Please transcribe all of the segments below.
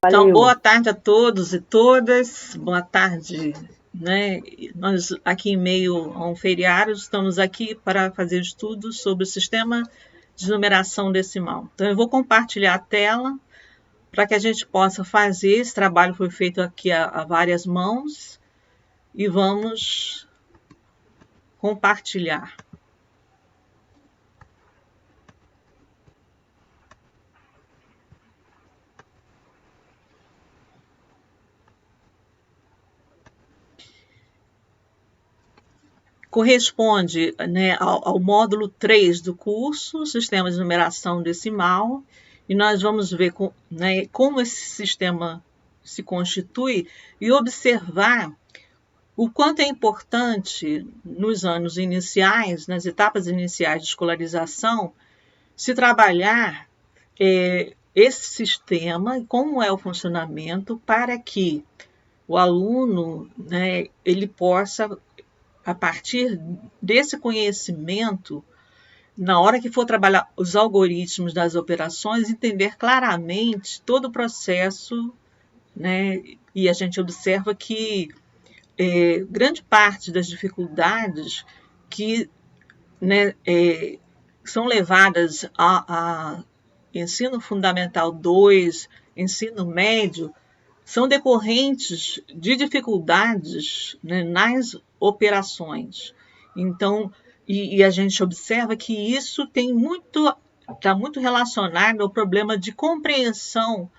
Então, Valeu. boa tarde a todos e todas. Boa tarde, né? Nós aqui em meio a um feriado estamos aqui para fazer estudos sobre o sistema de numeração decimal. Então, eu vou compartilhar a tela para que a gente possa fazer. Esse trabalho foi feito aqui a várias mãos e vamos compartilhar. Corresponde, né, ao módulo 3 do curso, Sistema de Numeração Decimal, e nós vamos ver né, como esse sistema se constitui e observar o quanto é importante nos anos iniciais, nas etapas iniciais de escolarização, se trabalhar esse sistema e como é o funcionamento para que o aluno, né, ele possa, a partir desse conhecimento, na hora que for trabalhar os algoritmos das operações, entender claramente todo o processo, né? E a gente observa que grande parte das dificuldades que, né, são levadas a ensino fundamental 2, ensino médio, são decorrentes de dificuldades, né, nas operações. Então, e a gente observa que isso está muito relacionado ao problema de compreensão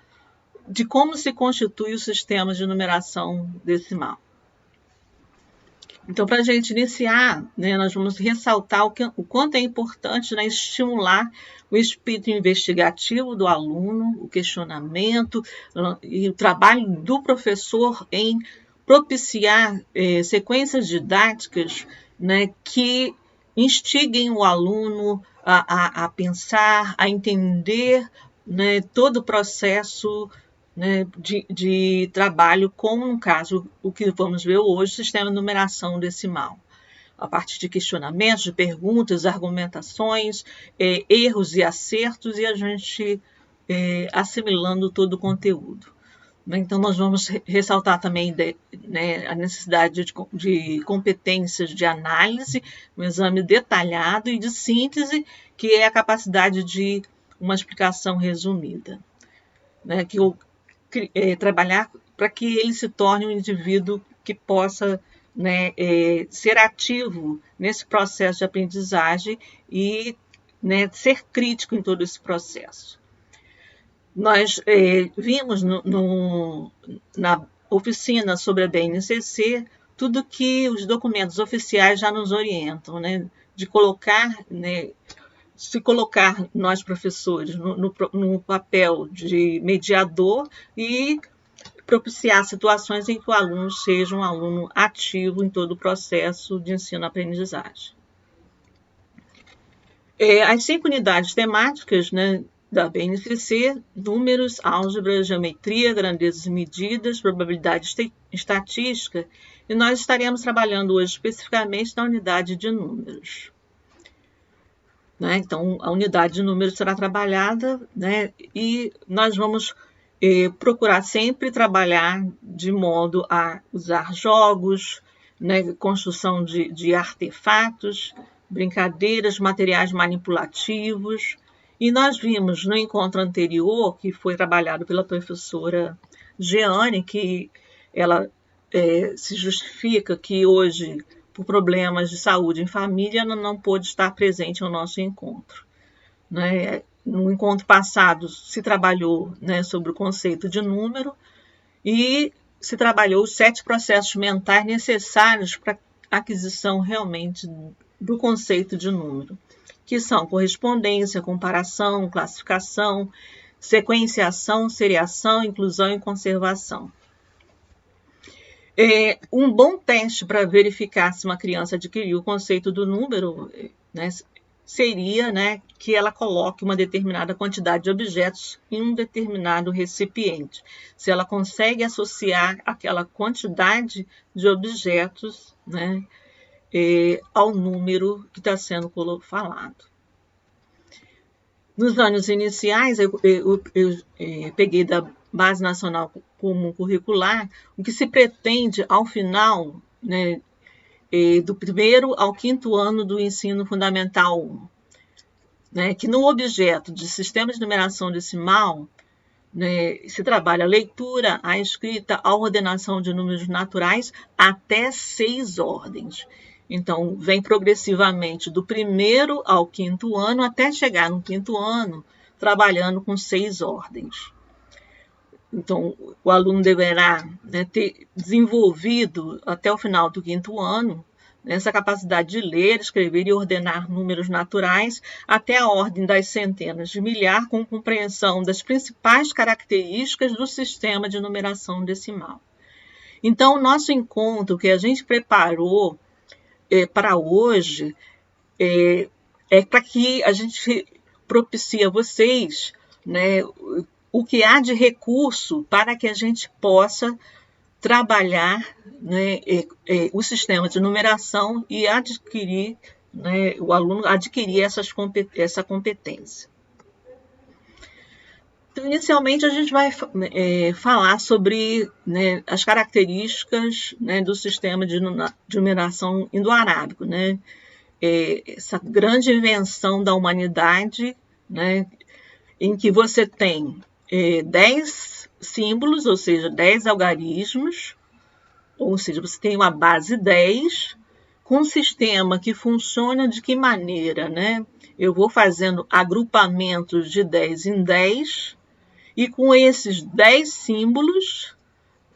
de como se constitui o sistema de numeração decimal. Então, para a gente iniciar, né, nós vamos ressaltar o quanto é importante, né, estimular o espírito investigativo do aluno, o questionamento e o trabalho do professor em propiciar sequências didáticas, né, que instiguem o aluno a pensar, a entender, né, todo o processo, né, de trabalho, como no caso o que vamos ver hoje, o sistema de numeração decimal, a partir de questionamentos, de perguntas, argumentações, erros e acertos, e a gente assimilando todo o conteúdo. Então, nós vamos ressaltar também né, a necessidade de competências de análise, um exame detalhado e de síntese, que é a capacidade de uma explicação resumida, né, trabalhar para que ele se torne um indivíduo que possa, né, ser ativo nesse processo de aprendizagem e, né, ser crítico em todo esse processo. Nós vimos na oficina sobre a BNCC tudo que os documentos oficiais já nos orientam, né, de colocar, né, se colocar nós professores no papel de mediador e propiciar situações em que o aluno seja um aluno ativo em todo o processo de ensino-aprendizagem. As 5 unidades temáticas, né, da BNCC, números, álgebra, geometria, grandezas e medidas, probabilidade estatística, e nós estaremos trabalhando hoje especificamente na unidade de números. Né? Então, a unidade de números será trabalhada, né, e nós vamos procurar sempre trabalhar de modo a usar jogos, né, construção de artefatos, brincadeiras, materiais manipulativos. E nós vimos no encontro anterior, que foi trabalhado pela professora Jeane, que ela se justifica que hoje, por problemas de saúde em família, não pôde estar presente no nosso encontro. Né? No encontro passado se trabalhou, né, sobre o conceito de número e se trabalhou os 7 processos mentais necessários para a aquisição realmente do conceito de número, que são correspondência, comparação, classificação, sequenciação, seriação, inclusão e conservação. Um bom teste para verificar se uma criança adquiriu o conceito do número, né, seria, né, que ela coloque uma determinada quantidade de objetos em um determinado recipiente. Se ela consegue associar aquela quantidade de objetos, né, ao número que está sendo falado. Nos anos iniciais, eu peguei Base Nacional Comum Curricular, o que se pretende ao final, né, do 1º ao 5º ano do ensino fundamental 1, né, que no objeto de sistema de numeração decimal, né, se trabalha a leitura, a escrita, a ordenação de números naturais até 6 ordens. Então, vem progressivamente do 1º ao 5º ano, até chegar no 5º ano, trabalhando com 6 ordens. Então, o aluno deverá, né, ter desenvolvido até o final do 5º ano essa capacidade de ler, escrever e ordenar números naturais até a ordem das centenas de milhar, com compreensão das principais características do sistema de numeração decimal. Então, o nosso encontro que a gente preparou para hoje é para que a gente propicie a vocês, né, o que há de recurso para que a gente possa trabalhar, né, o sistema de numeração e adquirir, né, o aluno adquirir essa competência. Então, inicialmente, a gente vai falar sobre, né, as características, né, do sistema de numeração indo-arábico, né, essa grande invenção da humanidade, né, em que você tem 10 símbolos, ou seja, 10 algarismos, ou seja, você tem uma base 10, com um sistema que funciona de que maneira, né? Eu vou fazendo agrupamentos de 10 em 10, e com esses 10 símbolos,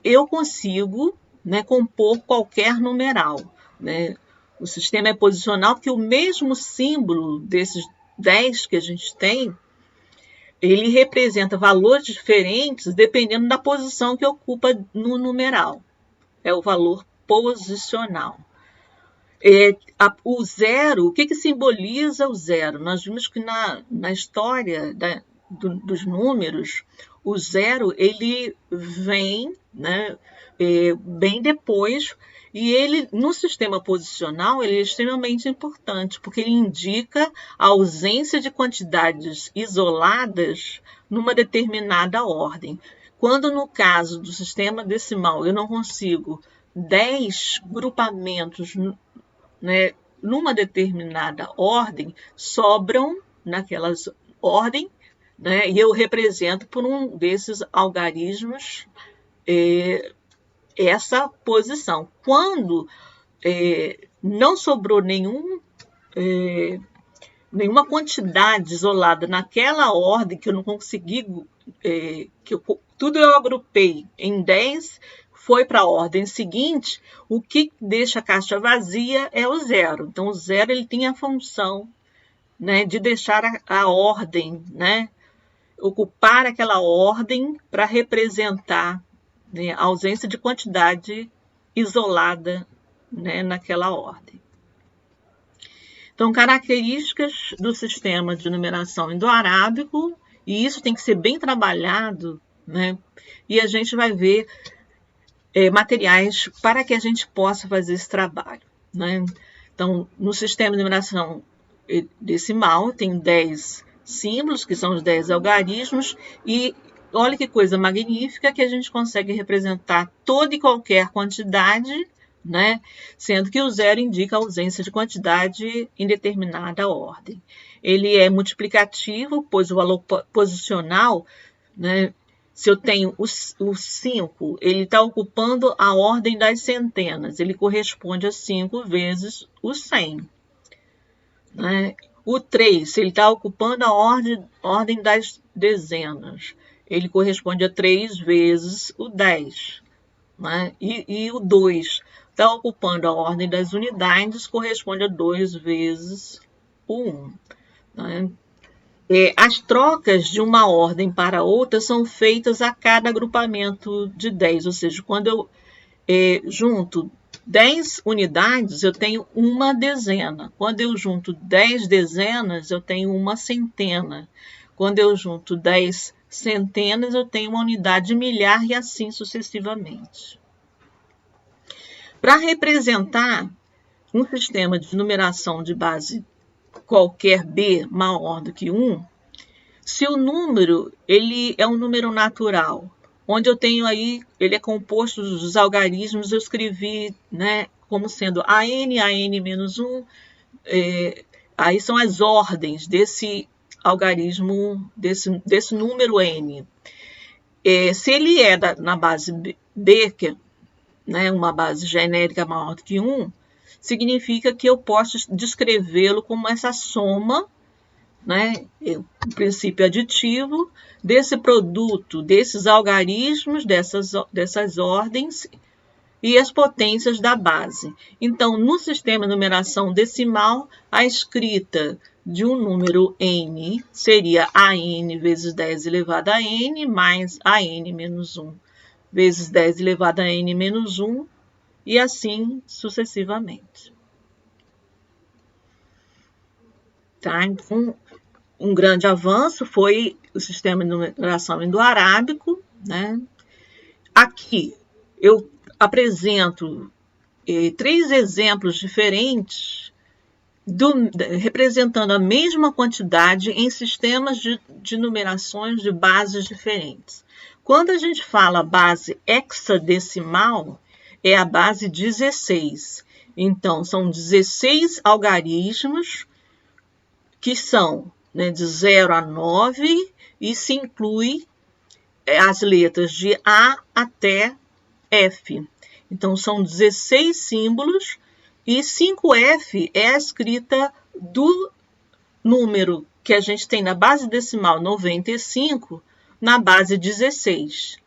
eu consigo, né, compor qualquer numeral, né? O sistema é posicional porque o mesmo símbolo desses 10 que a gente tem, ele representa valores diferentes dependendo da posição que ocupa no numeral. É o valor posicional. O zero, o que simboliza o zero? Nós vimos que na história dos números, o zero ele vem, né, bem depois, e ele, no sistema posicional, ele é extremamente importante, porque ele indica a ausência de quantidades isoladas numa determinada ordem. Quando, no caso do sistema decimal, eu não consigo 10 grupamentos, né, numa determinada ordem, sobram naquelas ordens, né, e eu represento por um desses algarismos essa posição. Quando não sobrou nenhuma quantidade isolada naquela ordem, que eu não consegui, tudo eu agrupei em 10, foi para a ordem seguinte, o que deixa a caixa vazia é o zero. Então, o zero ele tem a função, né, de deixar a ordem, né, ocupar aquela ordem para representar, né, a ausência de quantidade isolada, né, naquela ordem. Então, características do sistema de numeração indo-arábico, e isso tem que ser bem trabalhado, né, e a gente vai ver materiais para que a gente possa fazer esse trabalho, né? Então, no sistema de numeração decimal, tem 10 símbolos, que são os 10 algarismos, e olha que coisa magnífica que a gente consegue representar toda e qualquer quantidade, né? Sendo que o zero indica a ausência de quantidade em determinada ordem. Ele é multiplicativo, pois o valor posicional, né, se eu tenho o 5, ele está ocupando a ordem das centenas, ele corresponde a 5 vezes o 100. Né? O 3, ele está ocupando a ordem das dezenas, ele corresponde a 3 vezes o 10. Né? E o 2 está ocupando a ordem das unidades, corresponde a 2 vezes o 1. Né? As trocas de uma ordem para outra são feitas a cada agrupamento de 10, ou seja, quando eu junto 10 unidades, eu tenho uma dezena. Quando eu junto 10 dezenas, eu tenho uma centena. Quando eu junto 10 centenas, eu tenho uma unidade milhar e assim sucessivamente. Para representar um sistema de numeração de base qualquer B maior do que 1, se o número ele é um número natural, onde eu tenho aí, ele é composto dos algarismos, eu escrevi, né, como sendo AN-1, aí são as ordens desse algarismo, desse número N. Se ele é na base B, que é, né, uma base genérica maior do que 1, significa que eu posso descrevê-lo como essa soma, né, o princípio aditivo desse produto, desses algarismos, dessas ordens e as potências da base. Então, no sistema de numeração decimal, a escrita de um número n seria AN vezes 10 elevado a n mais AN menos 1 vezes 10 elevado a n menos 1 e assim sucessivamente. Tá? Então, um grande avanço foi o sistema de numeração indo-arábico, né? Aqui eu apresento 3 exemplos diferentes representando a mesma quantidade em sistemas de numerações de bases diferentes. Quando a gente fala base hexadecimal, é a base 16. Então, são 16 algarismos que são, né, de 0 a 9 e se inclui as letras de A até F. Então, são 16 símbolos e 5F é a escrita do número que a gente tem na base decimal 95 na base 16.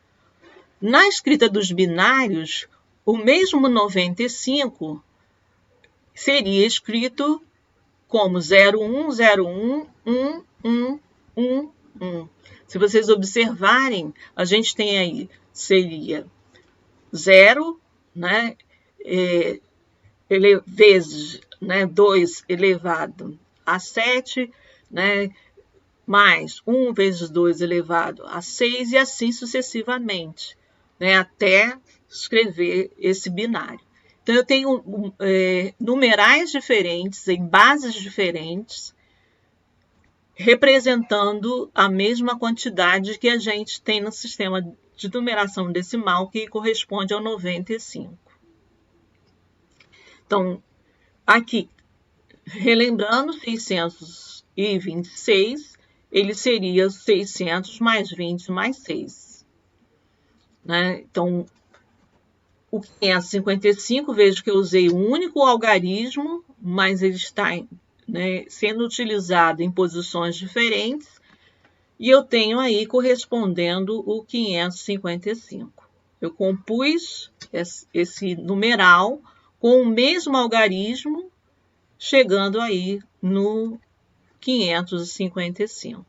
Na escrita dos binários, o mesmo 95 seria escrito como 01, 01, 1, 1, 1, 1. Se vocês observarem, a gente tem aí, seria 0, né, vezes, né, 2 elevado a 7, né, mais 1 vezes 2 elevado a 6 e assim sucessivamente, né, até escrever esse binário. Então, eu tenho numerais diferentes, em bases diferentes, representando a mesma quantidade que a gente tem no sistema de numeração decimal, que corresponde ao 95. Então, aqui, relembrando, 626, ele seria 600 mais 20 mais 6. Né? Então, o 555, vejo que eu usei um único algarismo, mas ele está, né, sendo utilizado em posições diferentes, e eu tenho aí correspondendo o 555. Eu compus esse numeral com o mesmo algarismo, chegando aí no 555.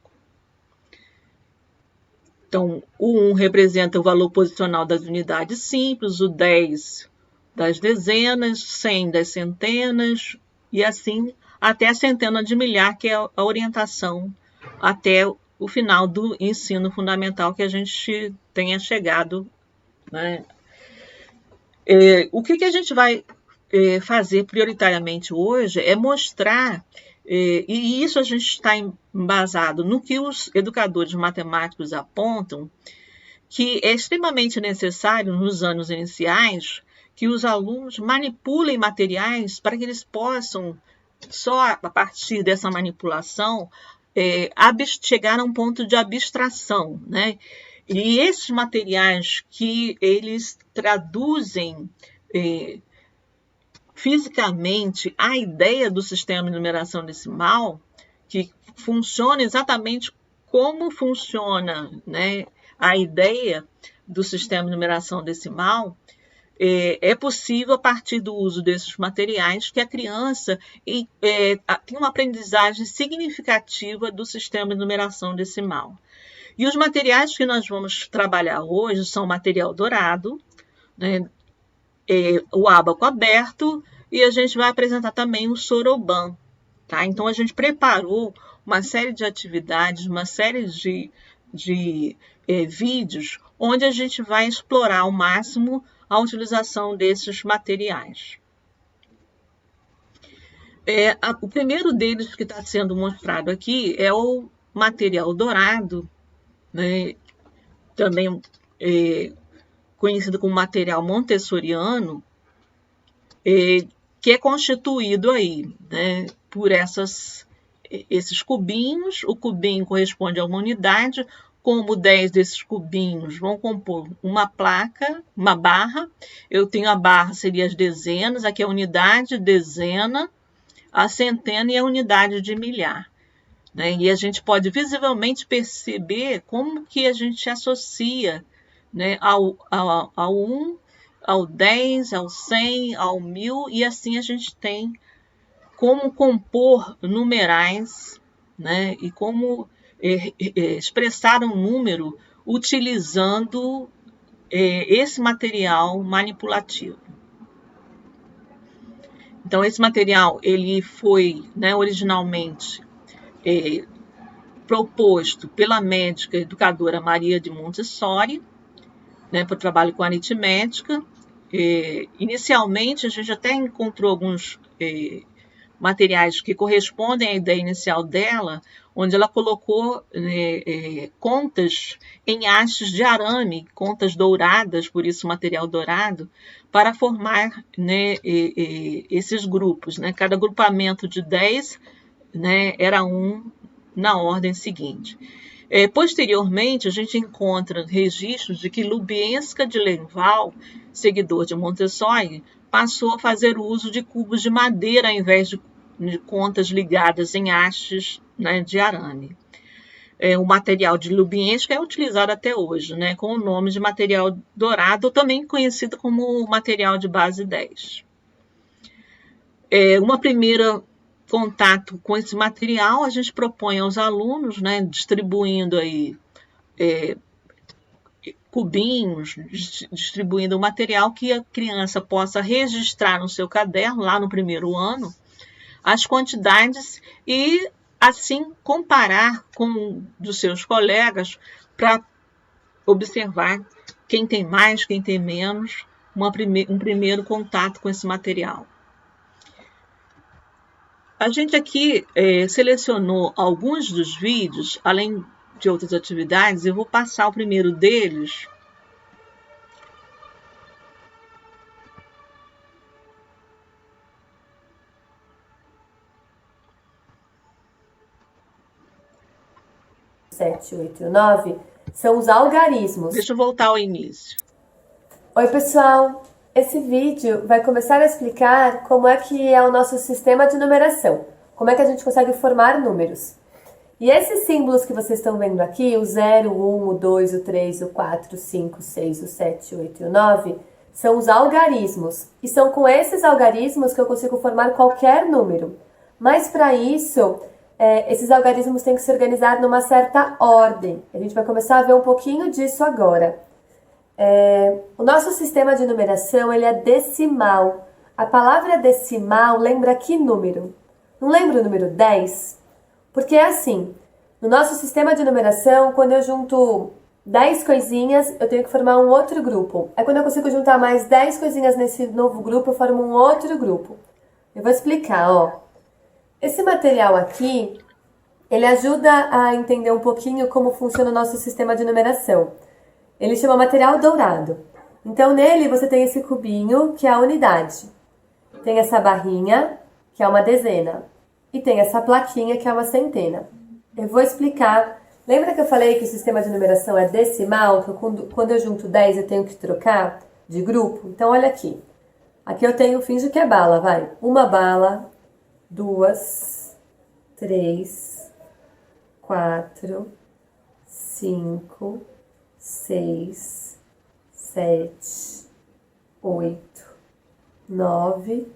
Então, o 1 representa o valor posicional das unidades simples, o 10 das dezenas, 100 das centenas, e assim até a centena de milhar, que é a orientação até o final do ensino fundamental que a gente tenha chegado. Né? O que a gente vai fazer prioritariamente hoje é mostrar, e isso a gente está embasado no que os educadores matemáticos apontam, que é extremamente necessário nos anos iniciais que os alunos manipulem materiais para que eles possam, só a partir dessa manipulação, chegar a um ponto de abstração, né? E esses materiais que eles traduzem fisicamente a ideia do sistema de numeração decimal, que funciona exatamente como funciona, né, a ideia do sistema de numeração decimal, é possível a partir do uso desses materiais que a criança tem uma aprendizagem significativa do sistema de numeração decimal. E os materiais que nós vamos trabalhar hoje são o material dourado, né, o ábaco aberto, e a gente vai apresentar também o soroban. Tá? Então, a gente preparou uma série de atividades, uma série de vídeos, onde a gente vai explorar ao máximo a utilização desses materiais. O primeiro deles que está sendo mostrado aqui é o material dourado, né? Também conhecido como material montessoriano, que é constituído aí, né, por esses cubinhos. O cubinho corresponde a uma unidade, como 10 desses cubinhos vão compor uma placa, uma barra. Eu tenho a barra, seria as dezenas, aqui é a unidade, dezena, a centena e a unidade de milhar. Né? E a gente pode visivelmente perceber como que a gente associa, né, ao 1, ao 10, ao 100, ao 1000, e assim a gente tem como compor numerais, né, e como expressar um número utilizando esse material manipulativo. Então, esse material ele foi, né, originalmente proposto pela médica educadora Maria de Montessori, né, para o trabalho com aritmética. Inicialmente, a gente até encontrou alguns materiais que correspondem à ideia inicial dela, onde ela colocou contas em hastes de arame, contas douradas, por isso material dourado, para formar, né, esses grupos. Né? Cada agrupamento de 10, né, era um na ordem seguinte. Posteriormente, a gente encontra registros de que Lubjenska de Lenval, seguidor de Montessori, passou a fazer uso de cubos de madeira ao invés de contas ligadas em hastes, né, de arame. O material de Lubjenska é utilizado até hoje, né, com o nome de material dourado, também conhecido como material de base 10. Uma primeira contato com esse material, a gente propõe aos alunos, né, distribuindo aí cubinhos, distribuindo o material que a criança possa registrar no seu caderno, lá no primeiro ano, as quantidades e, assim, comparar com dos seus colegas para observar quem tem mais, quem tem menos, um primeiro contato com esse material. A gente aqui selecionou alguns dos vídeos, além de outras atividades. Eu vou passar o primeiro deles. Sete, 8 e 9 são os algarismos. Deixa eu voltar ao início. Oi, pessoal! Esse vídeo vai começar a explicar como é que é o nosso sistema de numeração, como é que a gente consegue formar números. E esses símbolos que vocês estão vendo aqui, o 0, o 1, o 2, o 3, o 4, o 5, o 6, o 7, o 8 e o 9, são os algarismos. E são com esses algarismos que eu consigo formar qualquer número. Mas para isso, esses algarismos têm que se organizar numa certa ordem. A gente vai começar a ver um pouquinho disso agora. O nosso sistema de numeração ele é decimal. A palavra decimal lembra que número? Não lembra o número 10? Porque é assim, no nosso sistema de numeração, quando eu junto 10 coisinhas, eu tenho que formar um outro grupo. Aí quando eu consigo juntar mais 10 coisinhas nesse novo grupo, eu formo um outro grupo. Eu vou explicar, ó. Esse material aqui, ele ajuda a entender um pouquinho como funciona o nosso sistema de numeração. Ele chama material dourado. Então, nele você tem esse cubinho, que é a unidade. Tem essa barrinha, que é uma dezena. E tem essa plaquinha, que é uma centena. Eu vou explicar. Lembra que eu falei que o sistema de numeração é decimal? Que quando eu junto 10 eu tenho que trocar de grupo? Então, olha aqui. Aqui eu tenho, finge que é bala, vai. Uma bala, 2, 3, 4, 5... 6, 7, 8, 9,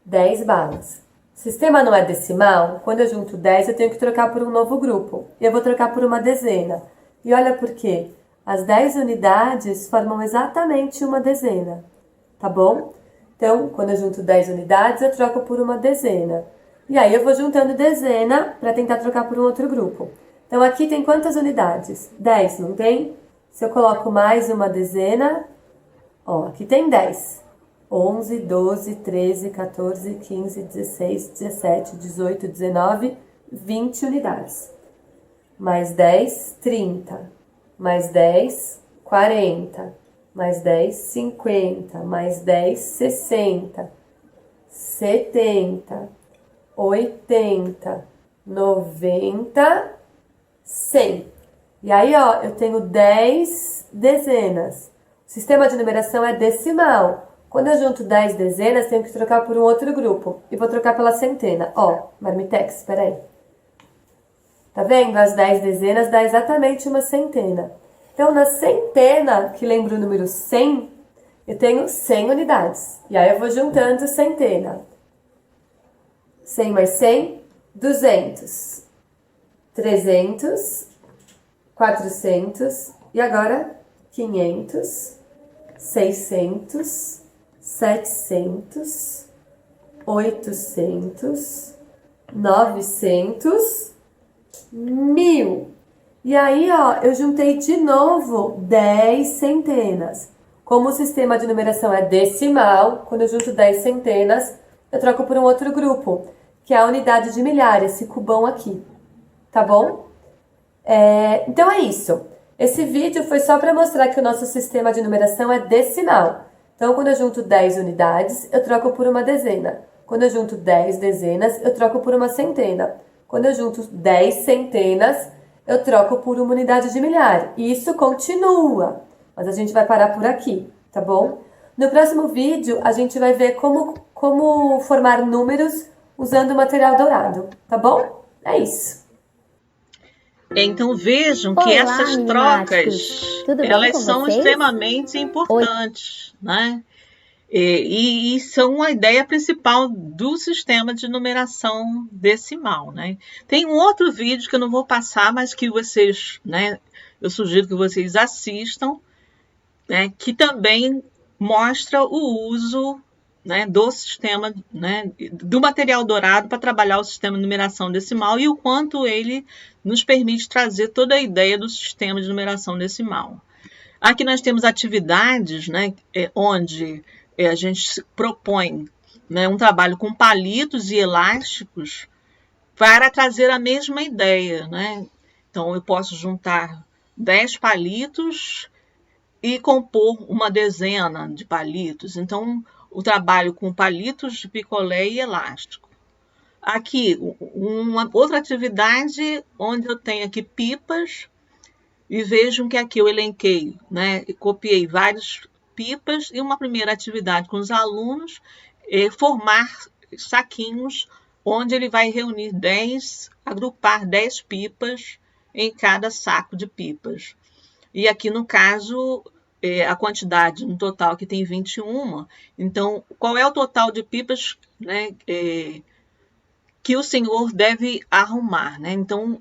10 balas. O sistema não é decimal? Quando eu junto 10, eu tenho que trocar por um novo grupo. E eu vou trocar por uma dezena. E olha por quê. As 10 unidades formam exatamente uma dezena. Tá bom? Então, quando eu junto 10 unidades, eu troco por uma dezena. E aí eu vou juntando dezena para tentar trocar por um outro grupo. Então, aqui tem quantas unidades? 10, não tem? Se eu coloco mais uma dezena, ó, aqui tem 10. 11, 12, 13, 14, 15, 16, 17, 18, 19, 20 unidades. Mais 10, 30. Mais 10, 40, mais 10, 50, mais 10, 60, 70, 80, 90, 100. E aí, ó, eu tenho 10 dezenas. O sistema de numeração é decimal. Quando eu junto 10 dezenas, tenho que trocar por um outro grupo. E vou trocar pela centena. Ó, Marmitex, espera aí. Tá vendo? As 10 dezenas dá exatamente uma centena. Então, na centena, que lembra o número 100, eu tenho 100 unidades. E aí eu vou juntando centena. 100 mais 100, 200. 300, 400, e agora 500, 600, 700, 800, 900, 1000. E aí, ó, eu juntei de novo 10 centenas. Como o sistema de numeração é decimal, quando eu junto 10 centenas, eu troco por um outro grupo, que é a unidade de milhar, esse cubão aqui. Tá bom? Então é isso. Esse vídeo foi só para mostrar que o nosso sistema de numeração é decimal. Então, quando eu junto 10 unidades, eu troco por uma dezena. Quando eu junto 10 dezenas, eu troco por uma centena. Quando eu junto 10 centenas, eu troco por uma unidade de milhar. E isso continua. Mas a gente vai parar por aqui, tá bom? No próximo vídeo, a gente vai ver como formar números usando material dourado, tá bom? É isso. Então vejam que essas trocas, elas são extremamente importantes, né? E são a ideia principal do sistema de numeração decimal, né? Tem um outro vídeo que eu não vou passar, mas que vocês, né? Eu sugiro que vocês assistam, né? Que também mostra o uso, né, do sistema, né, do material dourado para trabalhar o sistema de numeração decimal e o quanto ele nos permite trazer toda a ideia do sistema de numeração decimal. Aqui nós temos atividades, né, onde a gente propõe, né, um trabalho com palitos e elásticos para trazer a mesma ideia, né? Então eu posso juntar 10 palitos e compor uma dezena de palitos. Então, o trabalho com palitos de picolé e elástico. Aqui, uma outra atividade onde eu tenho aqui pipas, e vejam que aqui eu elenquei, né, copiei várias pipas, e uma primeira atividade com os alunos é formar saquinhos, onde ele vai reunir 10, agrupar 10 pipas em cada saco de pipas. E aqui, no caso, a quantidade no total que tem 21. Então, qual é o total de pipas, né, que o senhor deve arrumar, né? Então,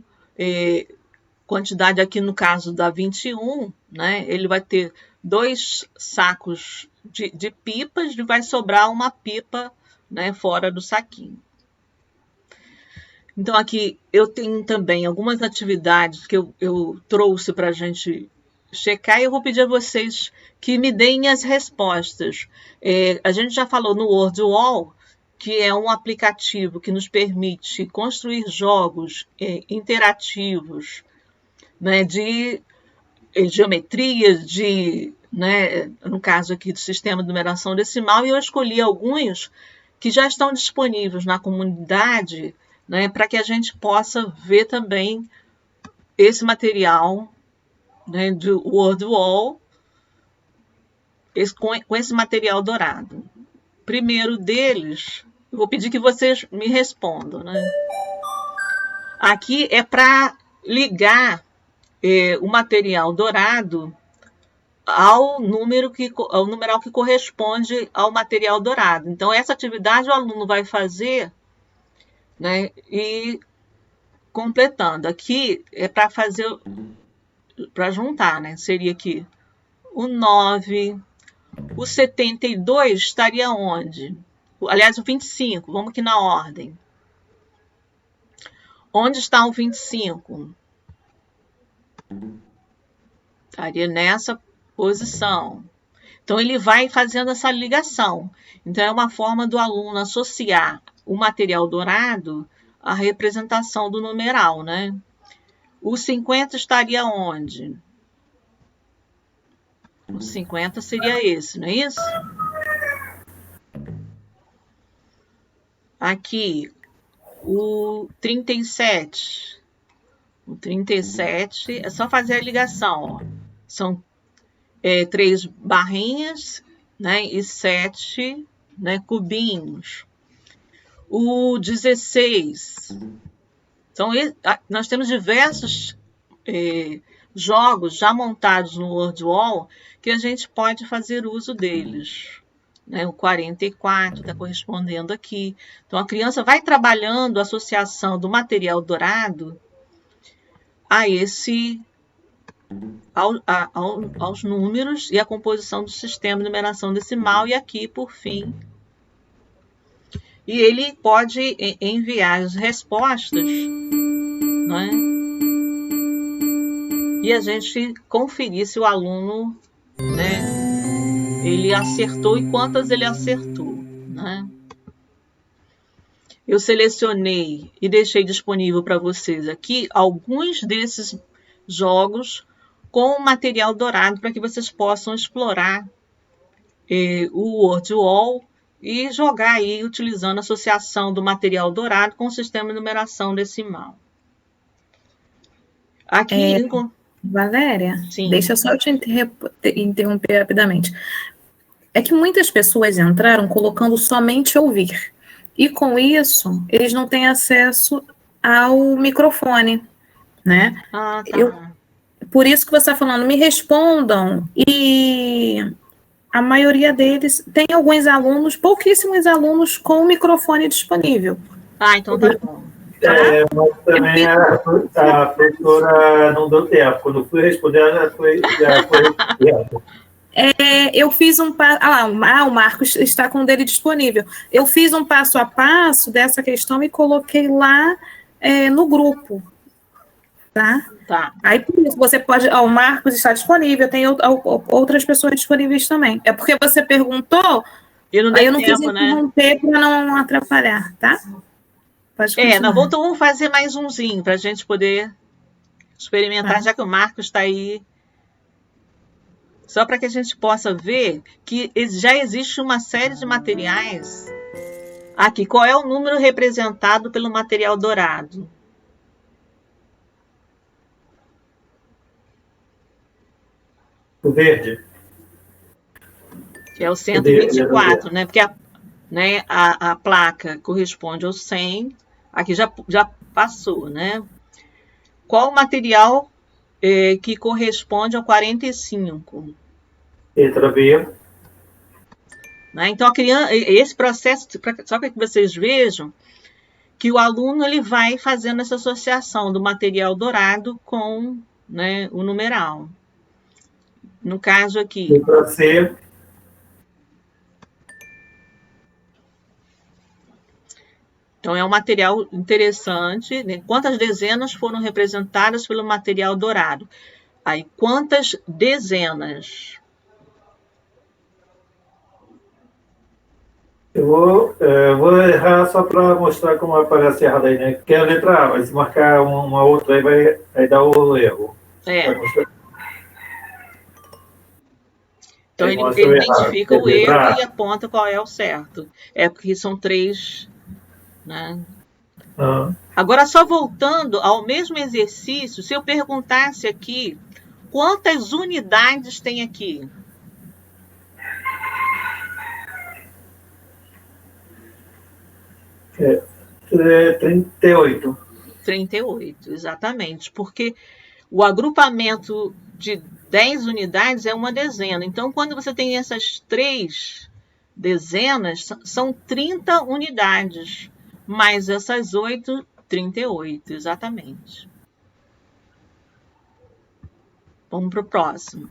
quantidade aqui no caso da 21, né, ele vai ter 2 sacos de pipas e vai sobrar uma pipa, né, fora do saquinho. Então, aqui eu tenho também algumas atividades que eu trouxe para a gente checar e eu vou pedir a vocês que me deem as respostas. A gente já falou no WordWall, que é um aplicativo que nos permite construir jogos interativos, né, de geometrias, né, no caso aqui do sistema de numeração decimal, e eu escolhi alguns que já estão disponíveis na comunidade, né, para que a gente possa ver também esse material, né, do WordWall, com esse material dourado. Primeiro deles, eu vou pedir que vocês me respondam, né? Aqui é para ligar o material dourado ao numeral que corresponde ao material dourado. Então, essa atividade o aluno vai fazer, né, e completando. Aqui é para fazer, para juntar, né? Seria aqui o 9, o 72 estaria onde? Aliás, o 25, vamos aqui na ordem. Onde está o 25? Estaria nessa posição. Então, ele vai fazendo essa ligação. Então, é uma forma do aluno associar o material dourado à representação do numeral, né? O 50 estaria onde? O 50 seria esse, não é isso? Aqui, o 37. O 37 é só fazer a ligação, ó. São 3 barrinhas, né, e 7, né, cubinhos. O 16. Então, nós temos diversos jogos já montados no WordWall que a gente pode fazer uso deles. Né? O 44 está correspondendo aqui. Então, a criança vai trabalhando a associação do material dourado a aos números e a composição do sistema de numeração decimal, e aqui, por fim. E ele pode enviar as respostas, né? E a gente conferir se o aluno, né, ele acertou e quantas ele acertou, né? Eu selecionei e deixei disponível para vocês aqui alguns desses jogos com material dourado para que vocês possam explorar o WordWall e jogar aí utilizando a associação do material dourado com o sistema de numeração decimal. Aqui... Valéria, Sim. Deixa eu só te interromper rapidamente. É que muitas pessoas entraram colocando somente ouvir. E com isso, eles não têm acesso ao microfone, né? Ah, tá. Por isso que você está falando, me respondam. E a maioria deles tem alguns alunos, pouquíssimos alunos com o microfone disponível. Ah, então tá bom. Mas também a professora não deu tempo. Quando fui responder, ela foi tempo. Eu fiz um passo... o Marcos está com o dele disponível. Eu fiz um passo a passo dessa questão e coloquei lá no grupo. Tá? Tá. Aí, por isso, você pode... o Marcos está disponível, tem outras pessoas disponíveis também. É porque você perguntou, aí eu não quis interromper para não atrapalhar, tá? Pode continuar. Vamos fazer mais umzinho para a gente poder experimentar, já que o Marcos está aí. Só para que a gente possa ver que já existe uma série de materiais. Aqui, qual é o número representado pelo material dourado? O verde. Que é o 124, né? Porque a placa corresponde ao 100. Aqui já passou, né? Qual o material que corresponde ao 45? Letra B. Né? Então, a criança, esse processo, só para que vocês vejam que o aluno ele vai fazendo essa associação do material dourado com, né, o numeral. No caso aqui... Letra C. Então, é um material interessante. Né? Quantas dezenas foram representadas pelo material dourado? Aí, quantas dezenas? Eu vou errar só para mostrar como aparece errado aí, né? Que é a letra A, mas se marcar uma outra aí vai dar o erro. Então, ele identifica o erro e aponta qual é o certo. É porque são 3... Né? Agora, só voltando ao mesmo exercício, se eu perguntasse aqui, quantas unidades tem aqui? É 38. 38, exatamente. Porque o agrupamento de 10 unidades é uma dezena. Então, quando você tem essas 3 dezenas, são 30 unidades. Mais essas 8, 38, exatamente. Vamos para o próximo.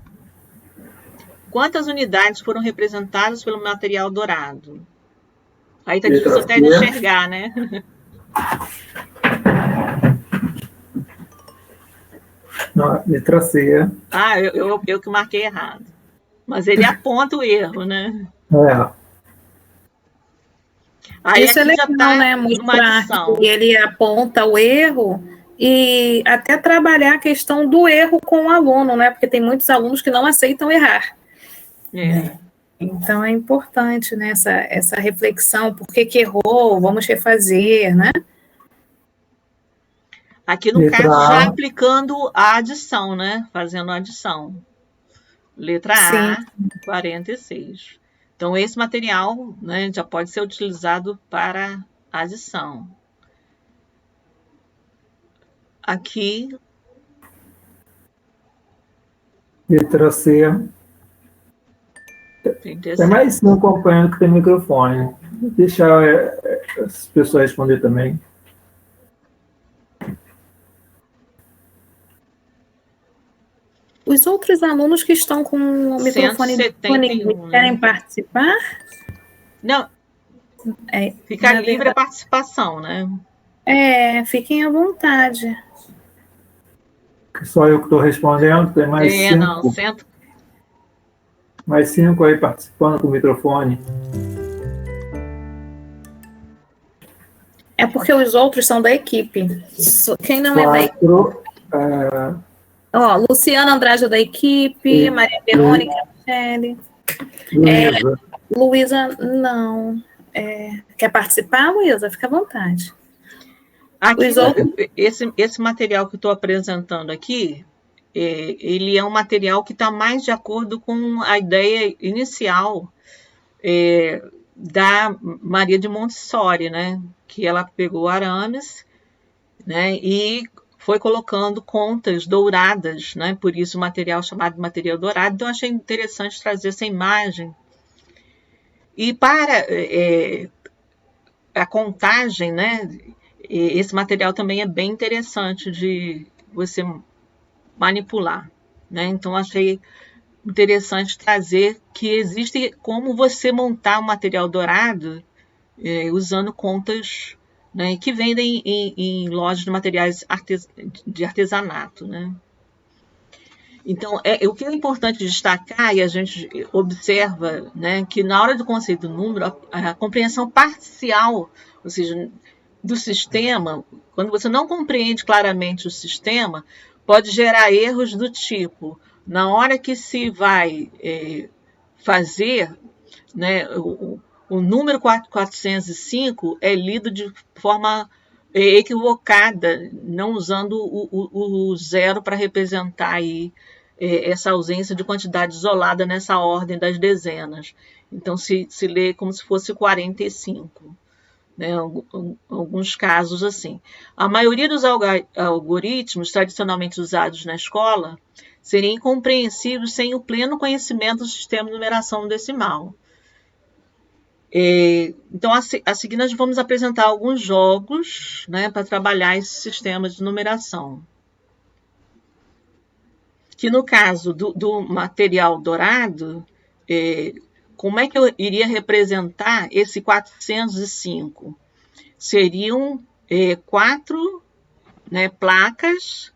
Quantas unidades foram representadas pelo material dourado? Aí está difícil até de enxergar, né? Não, letra C. Eu que marquei errado. Mas ele aponta o erro, né? Aí isso é legal, né? Mostrar que ele aponta o erro e até trabalhar a questão do erro com o aluno, né? Porque tem muitos alunos que não aceitam errar. né? Então, é importante, né, essa reflexão, por que errou, vamos refazer, né? Aqui no caso, já aplicando a adição, né? Fazendo a adição. Letra A, 46. Então, esse material, né, já pode ser utilizado para adição. Aqui. Letra C. É mais um acompanhando que tem microfone. Vou deixar as pessoas responder também. Os outros alunos que estão com o microfone disponível querem participar? Não. Fica livre a participação, né? Fiquem à vontade. Só eu que estou respondendo, tem mais 5. Não, mais 5 aí participando com o microfone. É porque os outros são da equipe. Quem não é da equipe? Luciana Andrade é da equipe, Maria Verônica, Michele. Luísa, não. Quer participar, Luísa? Fica à vontade. Aqui, esse material que eu estou apresentando aqui, ele é um material que está mais de acordo com a ideia inicial da Maria de Montessori, né? Que ela pegou arames, né? E foi colocando contas douradas, né? Por isso o material chamado de material dourado. Então, achei interessante trazer essa imagem. E para a contagem, né? Esse material também é bem interessante de você manipular, né? Então, achei interessante trazer que existe como você montar um material dourado usando contas, né, que vendem em lojas de materiais de artesanato, né? Então, o que é importante destacar, e a gente observa, né, que na hora do conceito do número, a compreensão parcial, ou seja, do sistema, quando você não compreende claramente o sistema, pode gerar erros do tipo, na hora que se vai fazer, né, o número 405 é lido de forma equivocada, não usando o zero para representar aí, essa ausência de quantidade isolada nessa ordem das dezenas. Então, se lê como se fosse 45. Né, alguns casos assim. A maioria dos algoritmos tradicionalmente usados na escola seriam incompreensíveis sem o pleno conhecimento do sistema de numeração decimal. Então, a seguir, nós vamos apresentar alguns jogos, né, para trabalhar esse sistema de numeração. Que no caso do material dourado, como é que eu iria representar esse 405? Seriam 4, né, placas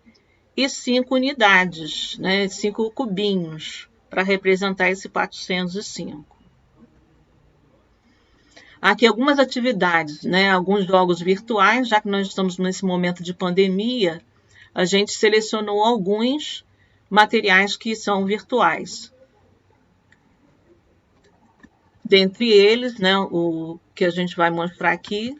e 5 unidades, né, 5 cubinhos, para representar esse 405. Aqui algumas atividades, né, alguns jogos virtuais, já que nós estamos nesse momento de pandemia, a gente selecionou alguns materiais que são virtuais. Dentre eles, né, o que a gente vai mostrar aqui.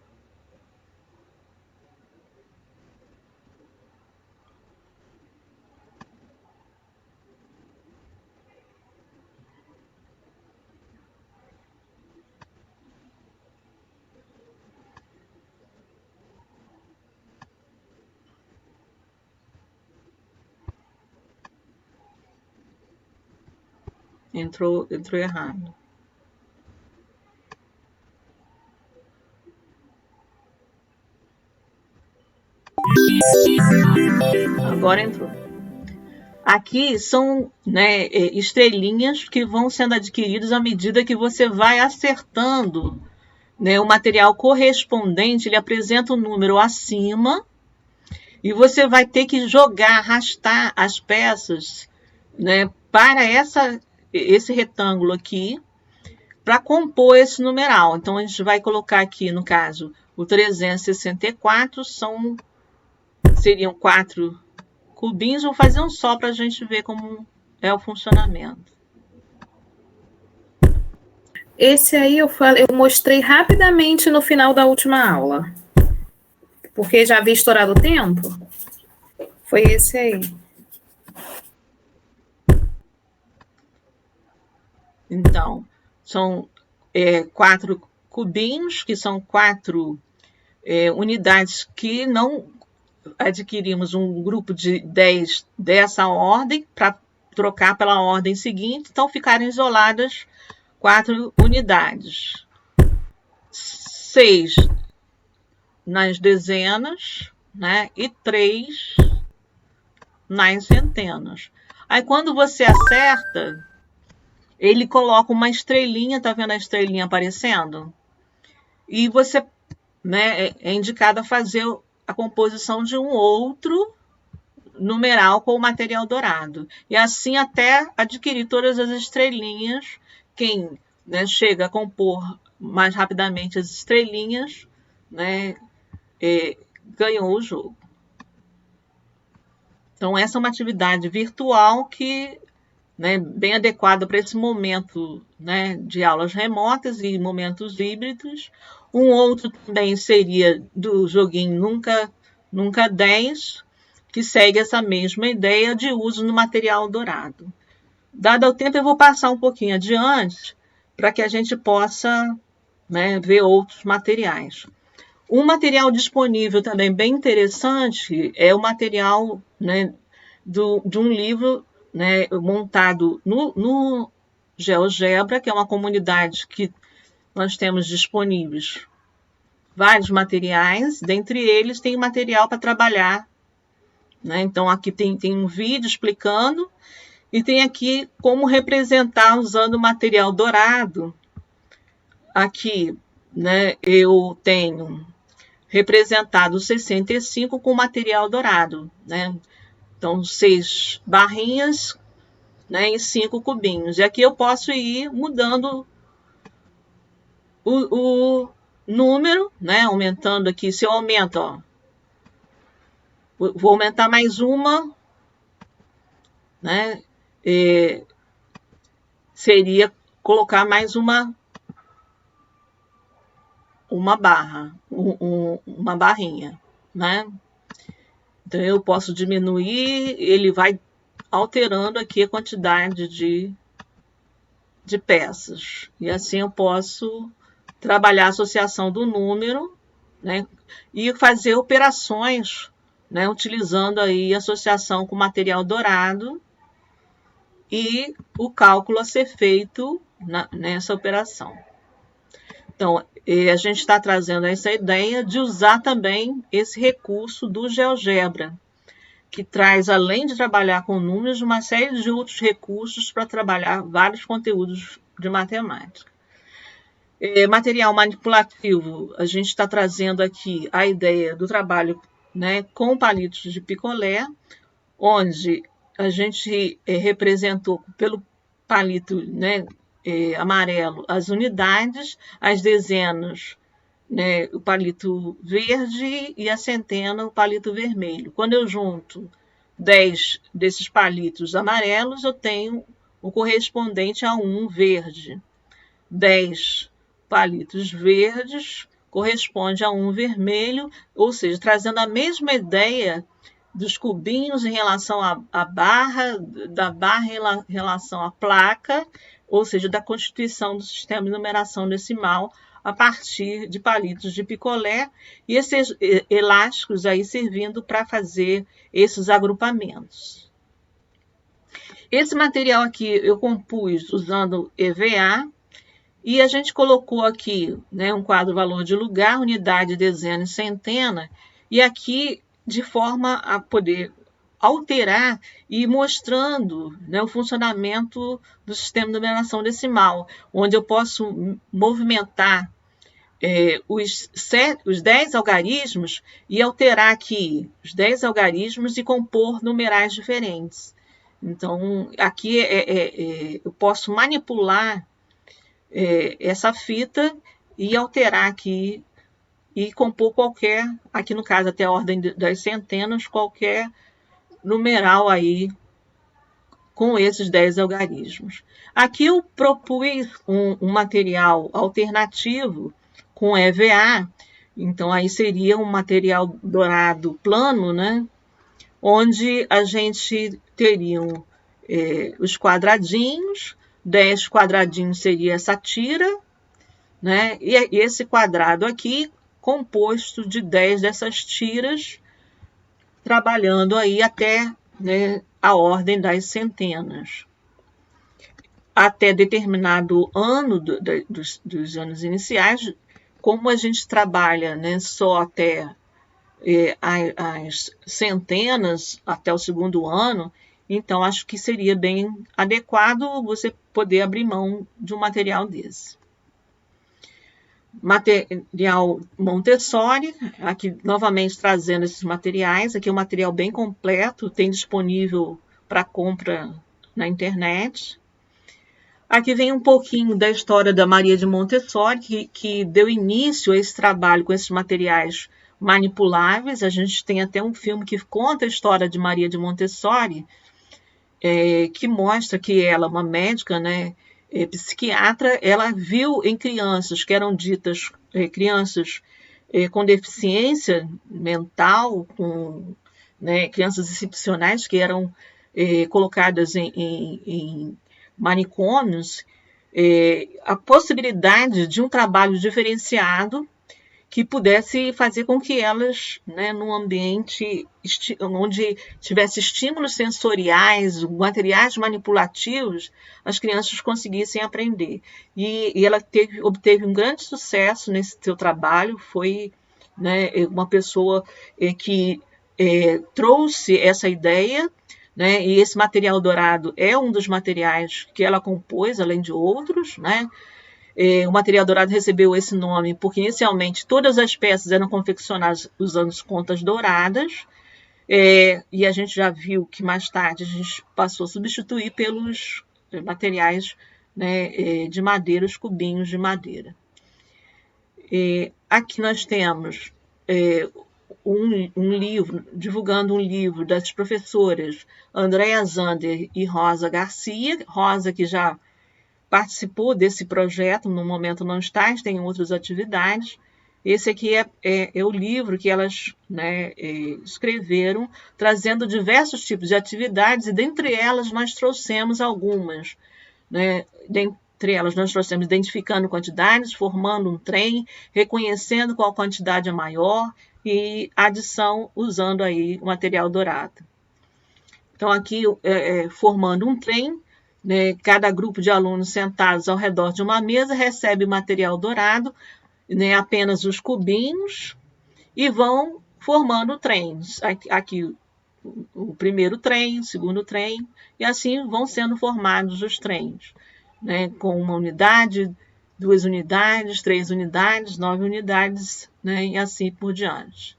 Entrou errado. Agora entrou. Aqui são, né, estrelinhas que vão sendo adquiridas à medida que você vai acertando, né, o material correspondente. Ele apresenta o número acima e você vai ter que jogar, arrastar as peças, né, para esse retângulo aqui, para compor esse numeral. Então, a gente vai colocar aqui, no caso, o 364 seriam 4 cubinhos. Vou fazer um só para a gente ver como é o funcionamento. Esse aí eu mostrei rapidamente no final da última aula. Porque já havia estourado o tempo. Foi esse aí. Então, são 4 cubinhos, que são 4 unidades que não adquirimos um grupo de 10 dessa ordem para trocar pela ordem seguinte, então ficaram isoladas 4 unidades. 6 nas dezenas, né? E 3 nas centenas. Aí quando você acerta, ele coloca uma estrelinha, tá vendo a estrelinha aparecendo? E você, né, é indicado a fazer a composição de um outro numeral com o material dourado. E assim até adquirir todas as estrelinhas. Quem, né, chega a compor mais rapidamente as estrelinhas, né, ganhou o jogo. Então, essa é uma atividade virtual que, né, bem adequada para esse momento, né, de aulas remotas e momentos híbridos. Um outro também seria do joguinho Nunca 10, que segue essa mesma ideia de uso no material dourado. Dado o tempo, eu vou passar um pouquinho adiante para que a gente possa, né, ver outros materiais. Um material disponível também bem interessante é o material, né, de um livro, né, montado no GeoGebra, que é uma comunidade que nós temos disponíveis vários materiais, dentre eles tem material para trabalhar, né? Então aqui tem um vídeo explicando e tem aqui como representar usando material dourado. Aqui, né, eu tenho representado 65 com material dourado, né? Então 6 barrinhas, né, em 5 cubinhos. E aqui eu posso ir mudando o número, né, aumentando aqui. Se eu aumento, ó, vou aumentar mais uma, né, seria colocar mais uma barra, uma barrinha, né? Então eu posso diminuir, ele vai alterando aqui a quantidade de peças. E assim eu posso trabalhar a associação do número, né, e fazer operações, né, utilizando aí a associação com material dourado e o cálculo a ser feito nessa operação. Então, a gente está trazendo essa ideia de usar também esse recurso do GeoGebra, que traz, além de trabalhar com números, uma série de outros recursos para trabalhar vários conteúdos de matemática. Material manipulativo, a gente está trazendo aqui a ideia do trabalho, né, com palitos de picolé, onde a gente representou pelo palito, né, amarelo as unidades, as dezenas, né, o palito verde e a centena o palito vermelho. Quando eu junto 10 desses palitos amarelos, eu tenho o correspondente a um verde. 10 palitos verdes corresponde a um vermelho, ou seja, trazendo a mesma ideia dos cubinhos em relação à barra, da barra em relação à placa, ou seja, da constituição do sistema de numeração decimal a partir de palitos de picolé e esses elásticos aí servindo para fazer esses agrupamentos. Esse material aqui eu compus usando EVA e a gente colocou aqui, né, um quadro valor de lugar, unidade, dezena e centena, e aqui de forma a poder alterar e ir mostrando, né, o funcionamento do sistema de numeração decimal, onde eu posso movimentar os 10 algarismos e alterar aqui os 10 algarismos e compor numerais diferentes. Então, aqui eu posso manipular essa fita e alterar aqui e compor qualquer, aqui no caso até a ordem das centenas, qualquer numeral aí com esses 10 algarismos. Aqui eu propus um material alternativo com EVA, então aí seria um material dourado plano, né? Onde a gente teriam os quadradinhos, 10 quadradinhos seria essa tira, né? E esse quadrado aqui composto de 10 dessas tiras, trabalhando aí até, né, a ordem das centenas. Até determinado ano dos anos iniciais, como a gente trabalha, né, só até as centenas, até o segundo ano, então acho que seria bem adequado você poder abrir mão de um material desse. Material Montessori, aqui novamente trazendo esses materiais, aqui é um material bem completo, tem disponível para compra na internet. Aqui vem um pouquinho da história da Maria de Montessori, que deu início a esse trabalho com esses materiais manipuláveis. A gente tem até um filme que conta a história de Maria de Montessori, que mostra que ela, uma médica, né, psiquiatra, ela viu em crianças que eram ditas crianças com deficiência mental, com, né, crianças excepcionais que eram colocadas em manicômios, a possibilidade de um trabalho diferenciado que pudesse fazer com que elas, né, num ambiente onde tivesse estímulos sensoriais, materiais manipulativos, as crianças conseguissem aprender. E ela obteve um grande sucesso nesse seu trabalho, foi, né, uma pessoa que trouxe essa ideia, né, e esse material dourado é um dos materiais que ela compôs, além de outros, né? O material dourado recebeu esse nome porque inicialmente todas as peças eram confeccionadas usando contas douradas, e a gente já viu que mais tarde a gente passou a substituir pelos materiais, né, de madeira, os cubinhos de madeira. Aqui nós temos um livro, divulgando um livro das professoras Andréa Zander e Rosa Garcia, Rosa que já participou desse projeto, no momento não está, tem outras atividades. Esse aqui é o livro que elas, né, escreveram, trazendo diversos tipos de atividades, e dentre elas nós trouxemos algumas. Né? Dentre elas nós trouxemos identificando quantidades, formando um trem, reconhecendo qual quantidade é maior, e adição usando aí o material dourado. Então aqui, formando um trem, né, cada grupo de alunos sentados ao redor de uma mesa recebe material dourado, né, apenas os cubinhos, e vão formando trens. Aqui o primeiro trem, o segundo trem, e assim vão sendo formados os trens, né, com 1 unidade, 2 unidades, 3 unidades, 9 unidades, né, e assim por diante.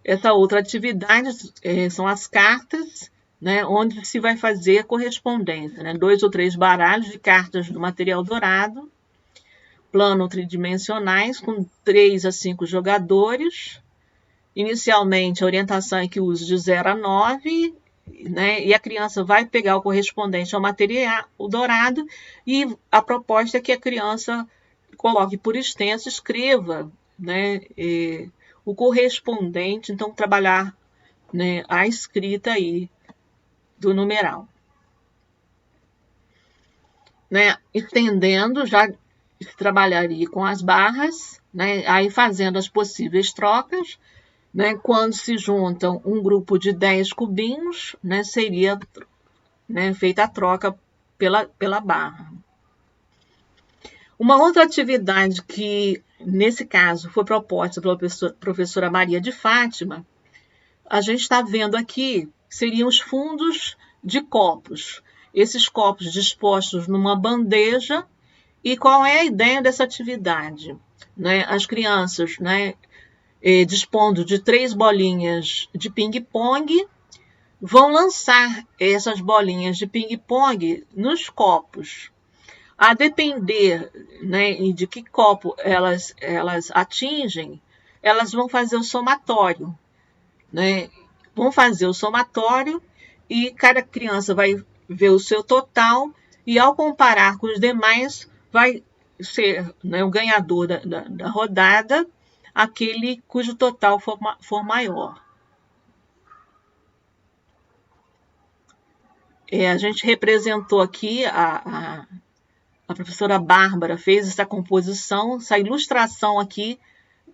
Essa outra atividade são as cartas, né, onde se vai fazer a correspondência, né, 2 ou 3 baralhos de cartas do material dourado, plano tridimensionais, com 3 a 5 jogadores. Inicialmente, a orientação é que use de 0 a 9, né, e a criança vai pegar o correspondente ao material dourado, e a proposta é que a criança coloque por extenso, escreva, né, o correspondente, então trabalhar, né, a escrita aí do numeral. Né, estendendo, já se trabalharia com as barras, né, aí fazendo as possíveis trocas, né, quando se juntam um grupo de 10 cubinhos, né, seria, né, feita a troca pela barra. Uma outra atividade que, nesse caso, foi proposta pela professora Maria de Fátima, a gente está vendo aqui, seriam os fundos de copos. Esses copos dispostos numa bandeja. E qual é a ideia dessa atividade? Né? As crianças, né, dispondo de 3 bolinhas de ping-pong, vão lançar essas bolinhas de ping-pong nos copos. A depender, né, de que copo elas atingem, elas vão fazer o somatório. Né? Vão fazer o somatório e cada criança vai ver o seu total e, ao comparar com os demais, vai ser, né, o ganhador da rodada aquele cujo total for maior. A gente representou aqui, a professora Bárbara fez essa composição, essa ilustração aqui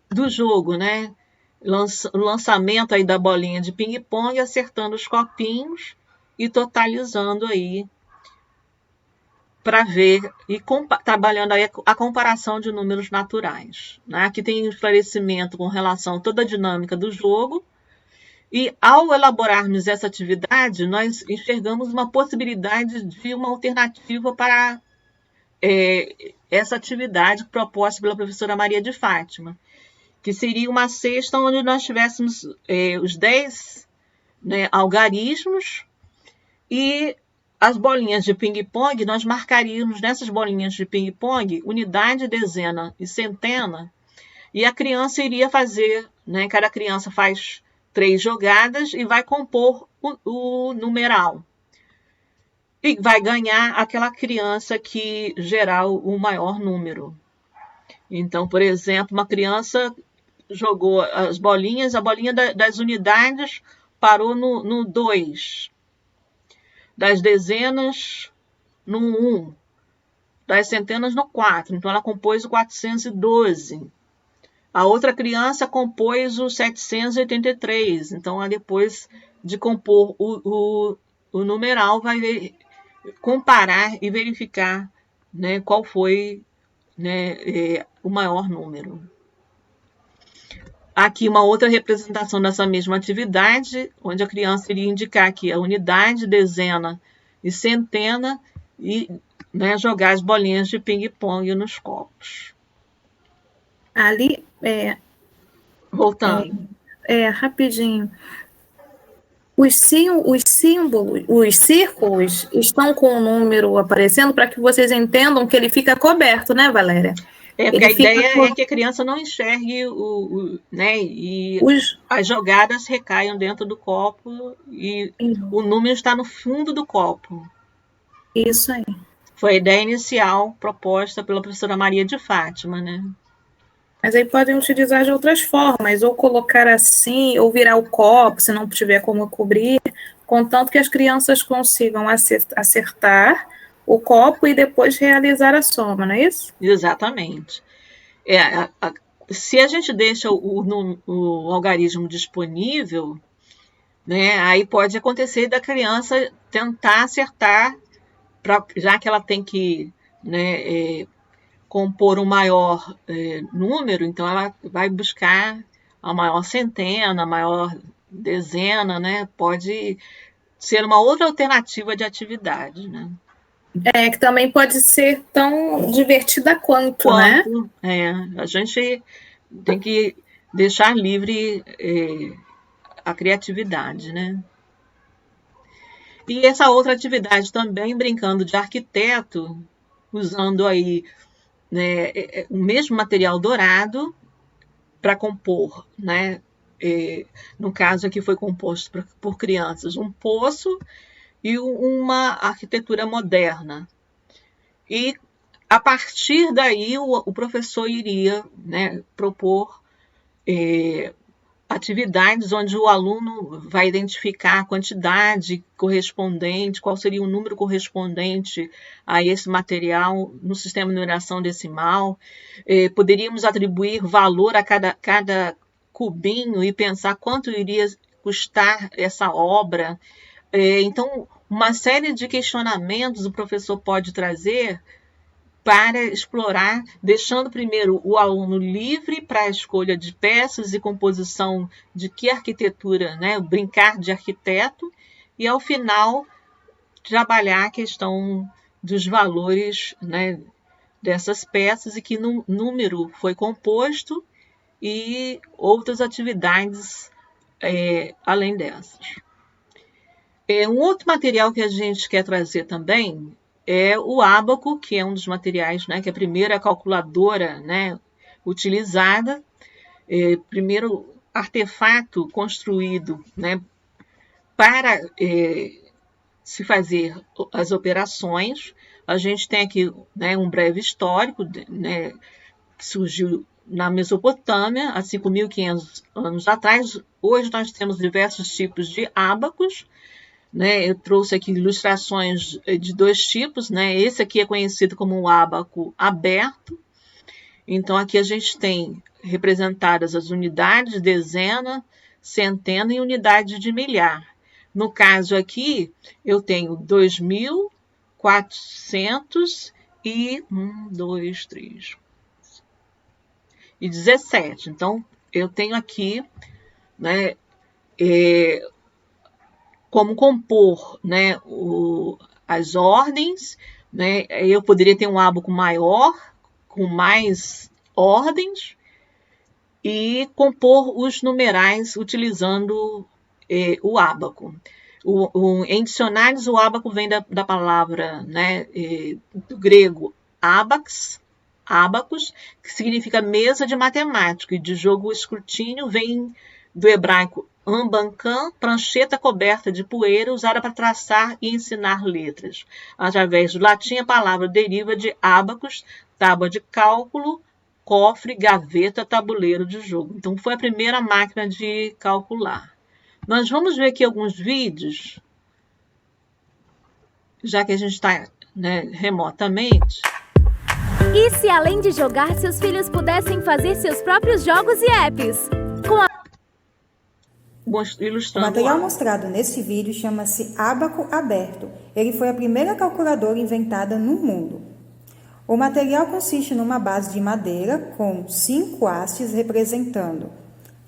do jogo, né? O lançamento aí da bolinha de ping-pong, acertando os copinhos e totalizando aí para ver e trabalhando aí a comparação de números naturais, né? Aqui tem um esclarecimento com relação a toda a dinâmica do jogo. E, ao elaborarmos essa atividade, nós enxergamos uma possibilidade de uma alternativa para essa atividade proposta pela professora Maria de Fátima, que seria uma cesta onde nós tivéssemos os 10, né, algarismos, e as bolinhas de ping-pong, nós marcaríamos nessas bolinhas de ping-pong unidade, dezena e centena, e a criança iria fazer, né, cada criança faz 3 jogadas e vai compor o numeral. E vai ganhar aquela criança que gerar o maior número. Então, por exemplo, uma criança jogou as bolinhas, a bolinha das unidades parou no 2, das dezenas no 1, das centenas no 4. Então, ela compôs o 412. A outra criança compôs o 783. Então, ela, depois de compor o numeral, vai comparar e verificar, né, qual foi, né, o maior número. Aqui uma outra representação dessa mesma atividade, onde a criança iria indicar aqui a unidade, dezena e centena e, né, jogar as bolinhas de ping-pong nos copos. Ali, voltando. Rapidinho. Os símbolos, os círculos estão com o número aparecendo para que vocês entendam que ele fica coberto, né, Valéria? Porque a ideia é que a criança não enxergue né, e as jogadas recaiam dentro do copo e o número está no fundo do copo. Isso aí. Foi a ideia inicial proposta pela professora Maria de Fátima, né? Mas aí podem utilizar de outras formas, ou colocar assim, ou virar o copo, se não tiver como cobrir, contanto que as crianças consigam acertar o copo e depois realizar a soma, não é isso? Exatamente. Se a gente deixa o algarismo disponível, né, aí pode acontecer da criança tentar acertar, já que ela tem que, né, compor um maior número, então ela vai buscar a maior centena, a maior dezena, né? Pode ser uma outra alternativa de atividade, né? Que também pode ser tão divertida quanto, né? A gente tem que deixar livre a criatividade, né? E essa outra atividade também, brincando de arquiteto, usando aí, né, o mesmo material dourado para compor, né? No caso aqui foi composto por crianças um poço e uma arquitetura moderna. E a partir daí o professor iria, né, propor atividades onde o aluno vai identificar a quantidade correspondente, qual seria o número correspondente a esse material no sistema de numeração decimal. Poderíamos atribuir valor a cada cubinho e pensar quanto iria custar essa obra. Então, uma série de questionamentos o professor pode trazer para explorar, deixando primeiro o aluno livre para a escolha de peças e composição de que arquitetura, né, brincar de arquiteto, e ao final trabalhar a questão dos valores, né, dessas peças e que número foi composto e outras atividades além dessas. Um outro material que a gente quer trazer também é o ábaco, que é um dos materiais, né, que é a primeira calculadora, né, utilizada, primeiro artefato construído, né, para se fazer as operações. A gente tem aqui, né, um breve histórico, né, que surgiu na Mesopotâmia há 5.500 anos atrás. Hoje nós temos diversos tipos de ábacos, né? Eu trouxe aqui ilustrações de 2 tipos, né? Esse aqui é conhecido como o ábaco aberto. Então aqui a gente tem representadas as unidades, dezena, centena e unidade de milhar. No caso aqui, eu tenho 2.400 e 17. Então, eu tenho aqui, né, como compor, né, as ordens, né? Eu poderia ter um ábaco maior, com mais ordens, e compor os numerais utilizando o ábaco. Em dicionários, o ábaco vem da palavra, né, do grego ábax, ábacos, que significa mesa de matemática, e de jogo escrutínio vem do hebraico ambancan, prancheta coberta de poeira usada para traçar e ensinar letras. Através do latim, a palavra deriva de ábacos, tábua de cálculo, cofre, gaveta, tabuleiro de jogo. Então, foi a primeira máquina de calcular. Nós vamos ver aqui alguns vídeos, já que a gente está, né, remotamente. E se além de jogar, seus filhos pudessem fazer seus próprios jogos e apps? O material mostrado neste vídeo chama-se ábaco aberto. Ele foi a primeira calculadora inventada no mundo. O material consiste numa base de madeira com 5 hastes representando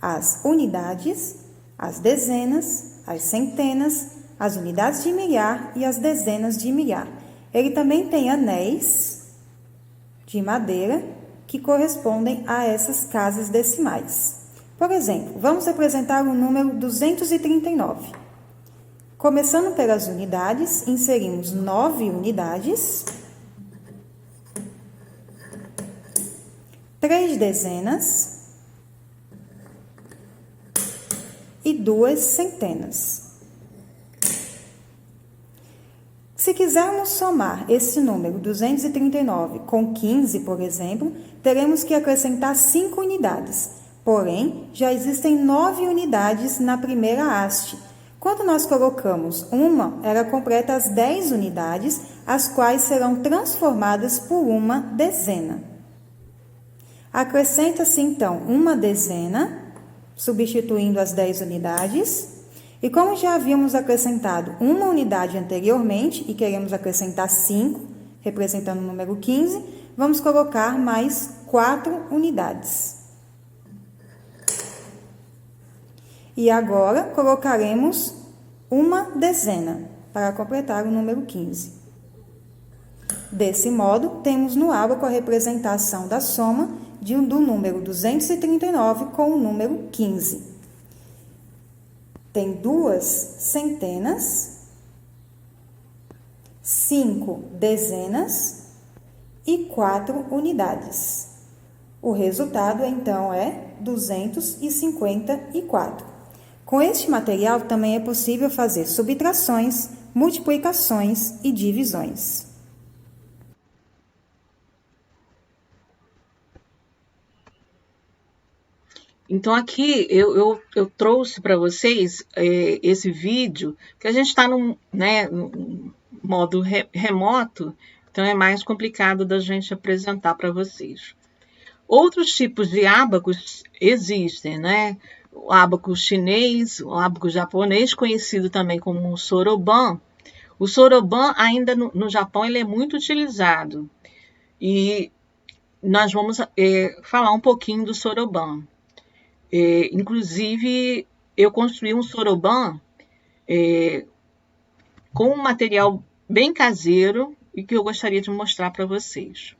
as unidades, as dezenas, as centenas, as unidades de milhar e as dezenas de milhar. Ele também tem anéis de madeira que correspondem a essas casas decimais. Por exemplo, vamos representar o número 239. Começando pelas unidades, inserimos 9 unidades, 3 dezenas e 2 centenas. Se quisermos somar esse número 239 com 15, por exemplo, teremos que acrescentar 5 unidades. Porém, já existem 9 unidades na primeira haste. Quando nós colocamos uma, ela completa as 10 unidades, as quais serão transformadas por uma dezena. Acrescenta-se, então, uma dezena, substituindo as 10 unidades. E como já havíamos acrescentado uma unidade anteriormente e queremos acrescentar 5, representando o número 15, vamos colocar mais 4 unidades. E agora colocaremos uma dezena para completar o número 15. Desse modo, temos no ábaco a representação da soma do número 239 com o número 15. Tem 2 centenas, 5 dezenas e 4 unidades. O resultado, então, é 254. Com este material, também é possível fazer subtrações, multiplicações e divisões. Então, aqui eu trouxe para vocês esse vídeo, que a gente está num modo remoto, então é mais complicado da gente apresentar para vocês. Outros tipos de ábacos existem, né? O ábaco chinês, o ábaco japonês, conhecido também como o soroban. O soroban, ainda no Japão, ele é muito utilizado. E nós vamos falar um pouquinho do soroban. Inclusive, eu construí um soroban com um material bem caseiro e que eu gostaria de mostrar para vocês.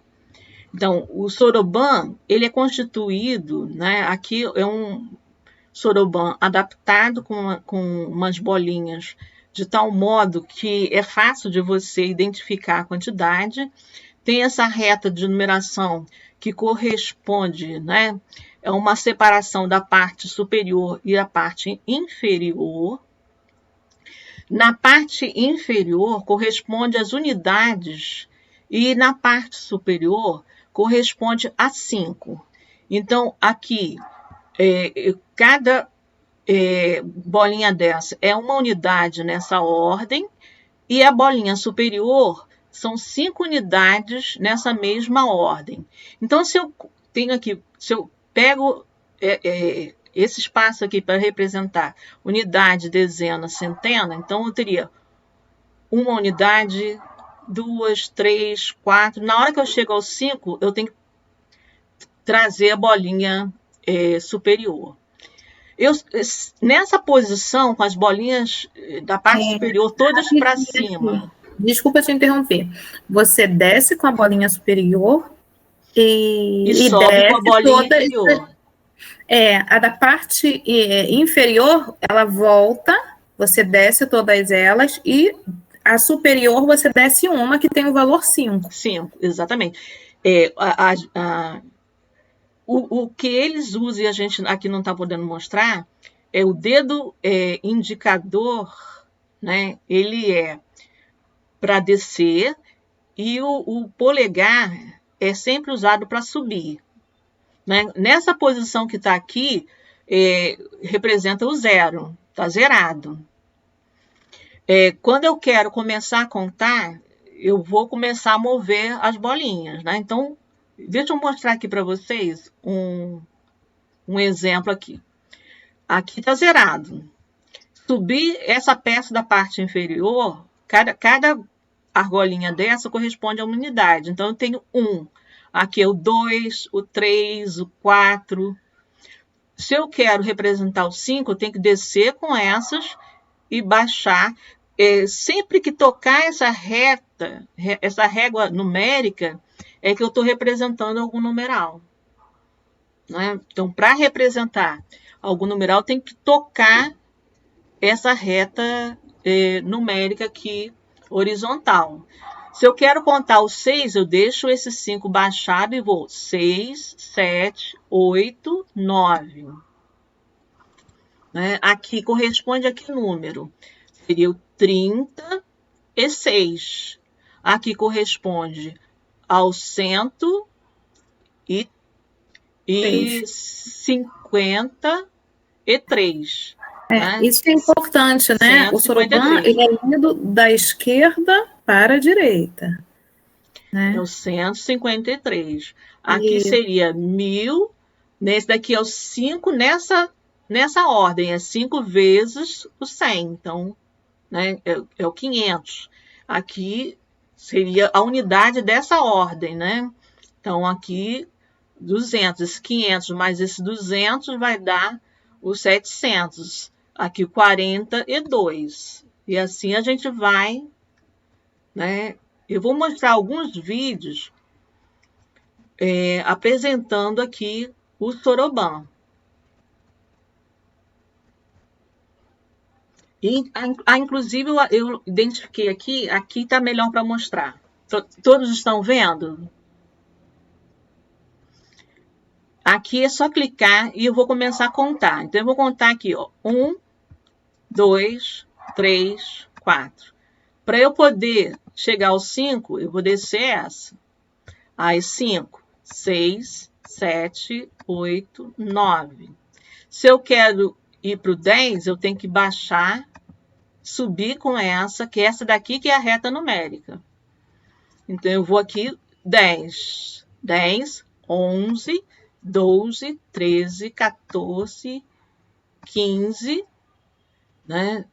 Então, o soroban, ele é constituído, né? Aqui é um soroban adaptado com umas bolinhas, de tal modo que é fácil de você identificar a quantidade. Tem essa reta de numeração que corresponde, né, a uma separação da parte superior e da parte inferior. Na parte inferior corresponde às unidades e na parte superior corresponde a 5. Então, aqui, cada bolinha dessa é uma unidade nessa ordem e a bolinha superior são 5 unidades nessa mesma ordem. Então, se eu pego esse espaço aqui para representar unidade, dezena, centena, então eu teria uma unidade, 2, 3, 4. Na hora que eu chego aos 5, eu tenho que trazer a bolinha superior. Nessa posição, com as bolinhas da parte superior todas para cima. Desculpa te interromper. Você desce com a bolinha superior e sobe desce com a bolinha inferior. A da parte inferior, ela volta, você desce todas elas, e a superior você desce uma que tem o valor 5. 5, exatamente. O que eles usam e a gente aqui não está podendo mostrar é o dedo indicador, né? Ele é para descer e o polegar é sempre usado para subir. Né? Nessa posição que está aqui, representa o 0, está zerado. Quando eu quero começar a contar, eu vou começar a mover as bolinhas. Né? Então, deixa eu mostrar aqui para vocês um exemplo aqui. Aqui está zerado. Subir essa peça da parte inferior, cada argolinha dessa corresponde a uma unidade. Então, eu tenho 1. Aqui é o 2, o 3, o 4. Se eu quero representar o 5, eu tenho que descer com essas e baixar. Sempre que tocar essa régua numérica, é que eu estou representando algum numeral. Né? Então, para representar algum numeral, tem que tocar essa reta numérica aqui, horizontal. Se eu quero contar o 6, eu deixo esse 5 baixado e vou 6, 7, 8, 9. Né? Aqui corresponde a que número? Seria o 36. Aqui corresponde ao 153. Né? Isso é importante, né? 153. O soroban, ele é lido da esquerda para a direita. Né? É o 153. Aqui seria 1000. Nesse daqui é o 5 nessa ordem. É 5 vezes o 100. Então, né, é o 500. Aqui seria a unidade dessa ordem, né? Então, aqui 200. Esse 500 mais esse 200 vai dar os 700. Aqui 42. E assim a gente vai, né? Eu vou mostrar alguns vídeos apresentando aqui o soroban. Inclusive, eu identifiquei aqui está melhor para mostrar. Todos estão vendo? Aqui é só clicar e eu vou começar a contar. Então, eu vou contar aqui, ó. 1, 2, 3, 4. Para eu poder chegar ao 5, eu vou descer essa. Aí, 5, 6, 7, 8, 9. Se eu quero ir para o 10, eu tenho que baixar, subir com essa, que essa daqui que é a reta numérica. Então, eu vou aqui 10, 11, 12, 13, 14, 15, né?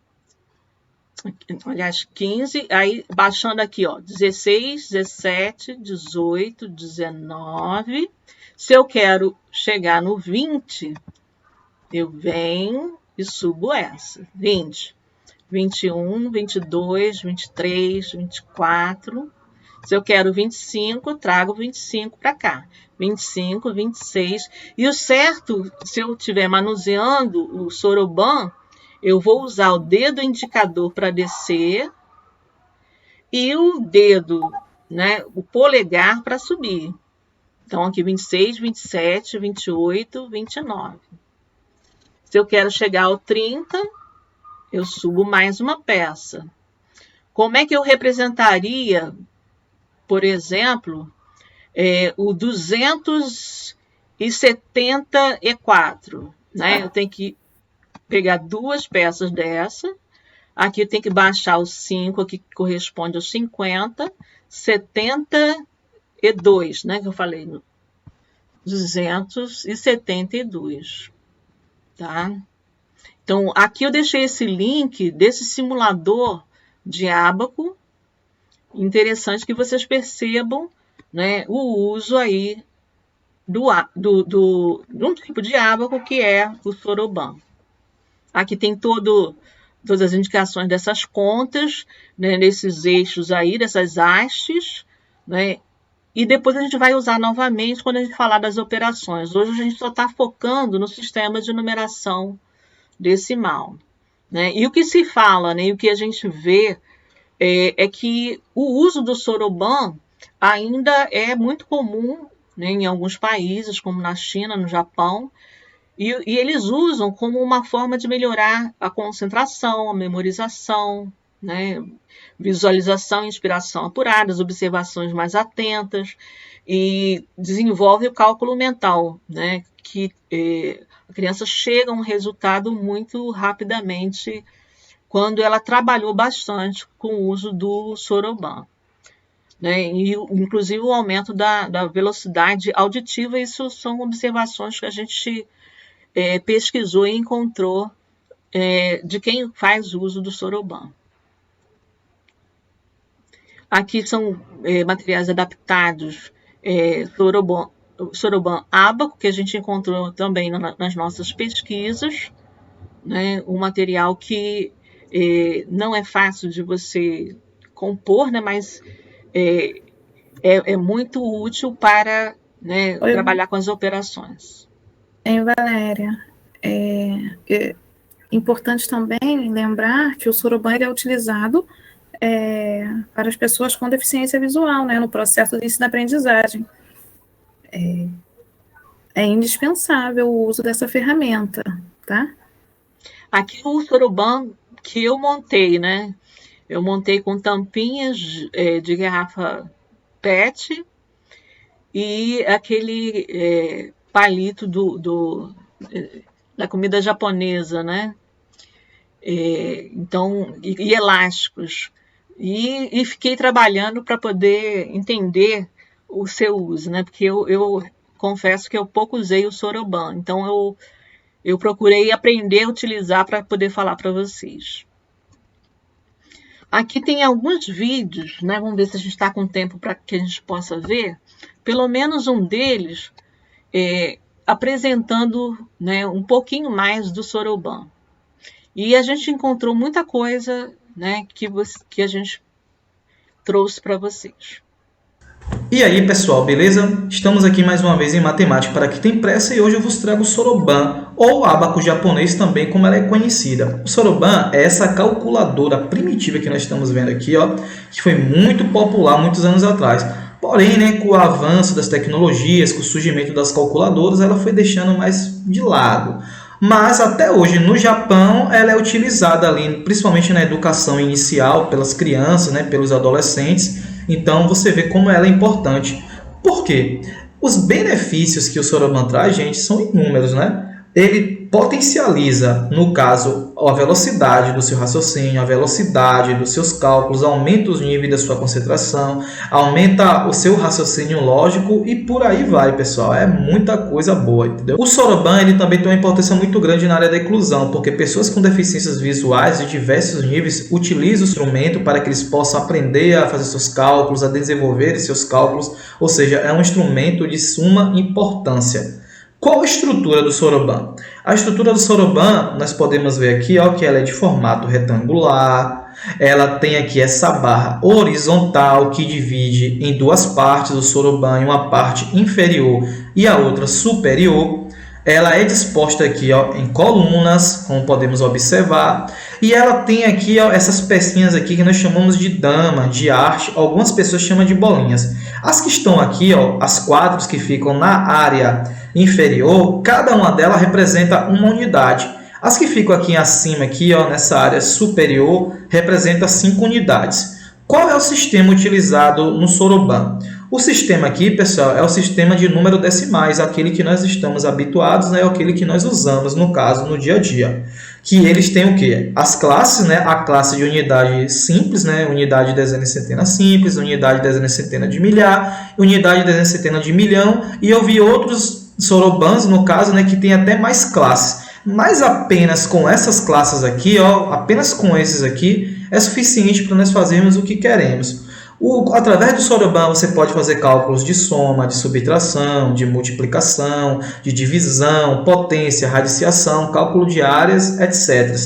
Aliás, 15, aí baixando aqui, ó, 16, 17, 18, 19. Se eu quero chegar no 20, eu venho e subo essa. 20, 21, 22, 23, 24. Se eu quero 25, trago 25 para cá. 25, 26. E o certo, se eu estiver manuseando o soroban, eu vou usar o dedo indicador para descer e o dedo, né, o polegar para subir. Então, aqui 26, 27, 28, 29. Se eu quero chegar ao 30, eu subo mais uma peça. Como é que eu representaria, por exemplo, o 274, né? Eu tenho que pegar 2 peças dessa. Aqui eu tenho que baixar o 5, aqui que corresponde aos 50, 72, né? Que eu falei, 272, tá? Então, aqui eu deixei esse link desse simulador de ábaco. Interessante que vocês percebam, né, o uso aí de um tipo de ábaco que é o soroban. Aqui tem todas as indicações dessas contas, né, nesses eixos aí, dessas hastes, né, e depois a gente vai usar novamente quando a gente falar das operações. Hoje a gente só está focando no sistema de numeração decimal, né? E o que se fala, né, e o que a gente vê é que o uso do soroban ainda é muito comum, né, em alguns países, como na China, no Japão, e eles usam como uma forma de melhorar a concentração, a memorização, né, visualização e inspiração apuradas, observações mais atentas, e desenvolve o cálculo mental, né, que a criança chega a um resultado muito rapidamente quando ela trabalhou bastante com o uso do soroban, né? E, inclusive, o aumento da velocidade auditiva. Isso são observações que a gente pesquisou e encontrou de quem faz uso do soroban. Aqui são materiais adaptados, soroban ábaco, que a gente encontrou também nas nossas pesquisas, né? Um material que não é fácil de você compor, né? Mas é muito útil para, né, trabalhar com as operações. Valéria, é importante também lembrar que o soroban é utilizado para as pessoas com deficiência visual, né, no processo de ensino-aprendizagem. É indispensável o uso dessa ferramenta, tá? Aqui o soroban que eu montei, né? Eu montei com tampinhas de garrafa PET e aquele palito da comida japonesa, né? Então, e elásticos. E fiquei trabalhando para poder entender o seu uso, né? Porque eu confesso que eu pouco usei o soroban. Então, eu procurei aprender a utilizar para poder falar para vocês. Aqui tem alguns vídeos, né? Vamos ver se a gente está com tempo para que a gente possa ver. Pelo menos um deles apresentando, né, um pouquinho mais do soroban. E a gente encontrou muita coisa, né, que a gente trouxe para vocês. E aí, pessoal, beleza? Estamos aqui mais uma vez em Matemática para quem tem pressa e hoje eu vos trago o soroban, ou ábaco japonês também, como ela é conhecida. O soroban é essa calculadora primitiva que nós estamos vendo aqui, ó, que foi muito popular muitos anos atrás. Porém, né, com o avanço das tecnologias, com o surgimento das calculadoras, ela foi deixando mais de lado. Mas até hoje no Japão ela é utilizada ali, principalmente na educação inicial, pelas crianças, né, pelos adolescentes. Então você vê como ela é importante. Por quê? Os benefícios que o soroban traz, gente, são inúmeros, né? Ele potencializa, no caso, a velocidade do seu raciocínio, a velocidade dos seus cálculos, aumenta os níveis da sua concentração, aumenta o seu raciocínio lógico e por aí vai, pessoal. É muita coisa boa, entendeu? O soroban ele também tem uma importância muito grande na área da inclusão, porque pessoas com deficiências visuais de diversos níveis utilizam o instrumento para que eles possam aprender a fazer seus cálculos, a desenvolver seus cálculos, ou seja, é um instrumento de suma importância. Qual a estrutura do soroban? A estrutura do soroban, nós podemos ver aqui, ó, que ela é de formato retangular. Ela tem aqui essa barra horizontal que divide em duas partes o soroban, uma parte inferior e a outra superior. Ela é disposta aqui, ó, em colunas, como podemos observar. E ela tem aqui, ó, essas pecinhas aqui que nós chamamos de dama, de arte. Algumas pessoas chamam de bolinhas. As que estão aqui, ó, as quadros que ficam na área inferior, cada uma delas representa uma unidade. As que ficam aqui acima, aqui, ó, nessa área superior, representam 5 unidades. Qual é o sistema utilizado no Soroban? O sistema aqui, pessoal, é o sistema de número decimais, aquele que nós estamos habituados, né, aquele que nós usamos, no caso, no dia a dia. Que eles têm o quê? As classes, né, a classe de unidade simples, né, unidade, dezena e centena simples, unidade, dezena e centena de milhar, unidade, dezena e centena de milhão, e eu vi outros Sorobans, no caso, né, que tem até mais classes. Mas apenas com essas classes aqui, ó, apenas com esses aqui, é suficiente para nós fazermos o que queremos. Através do Soroban você pode fazer cálculos de soma, de subtração, de multiplicação, de divisão, potência, radiciação, cálculo de áreas, etc.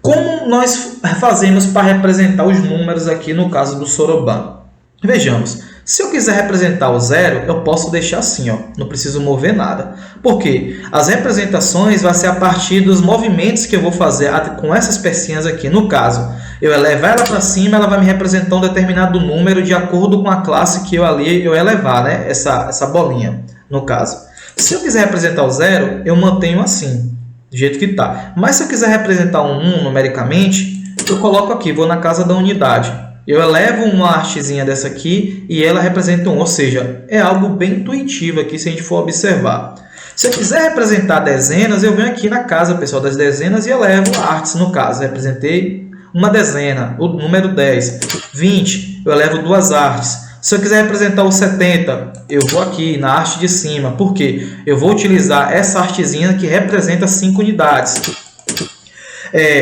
Como nós fazemos para representar os números aqui no caso do Soroban? Vejamos, se eu quiser representar o zero, eu posso deixar assim, ó, não preciso mover nada. Por quê? As representações vão ser a partir dos movimentos que eu vou fazer com essas pecinhas aqui. No caso, eu elevar ela para cima, ela vai me representar um determinado número de acordo com a classe que eu elevar, né? Essa bolinha, no caso. Se eu quiser representar o zero, eu mantenho assim, do jeito que está. Mas se eu quiser representar um 1 numericamente, eu coloco aqui, vou na casa da unidade. Eu elevo uma hastezinha dessa aqui e ela representa um, ou seja, é algo bem intuitivo aqui se a gente for observar. Se eu quiser representar dezenas, eu venho aqui na casa, pessoal, das dezenas e elevo artes, no caso. Representei uma dezena, o número 10. 20, eu elevo 2 artes. Se eu quiser representar o 70, eu vou aqui na haste de cima. Por quê? Eu vou utilizar essa hastezinha que representa 5 unidades.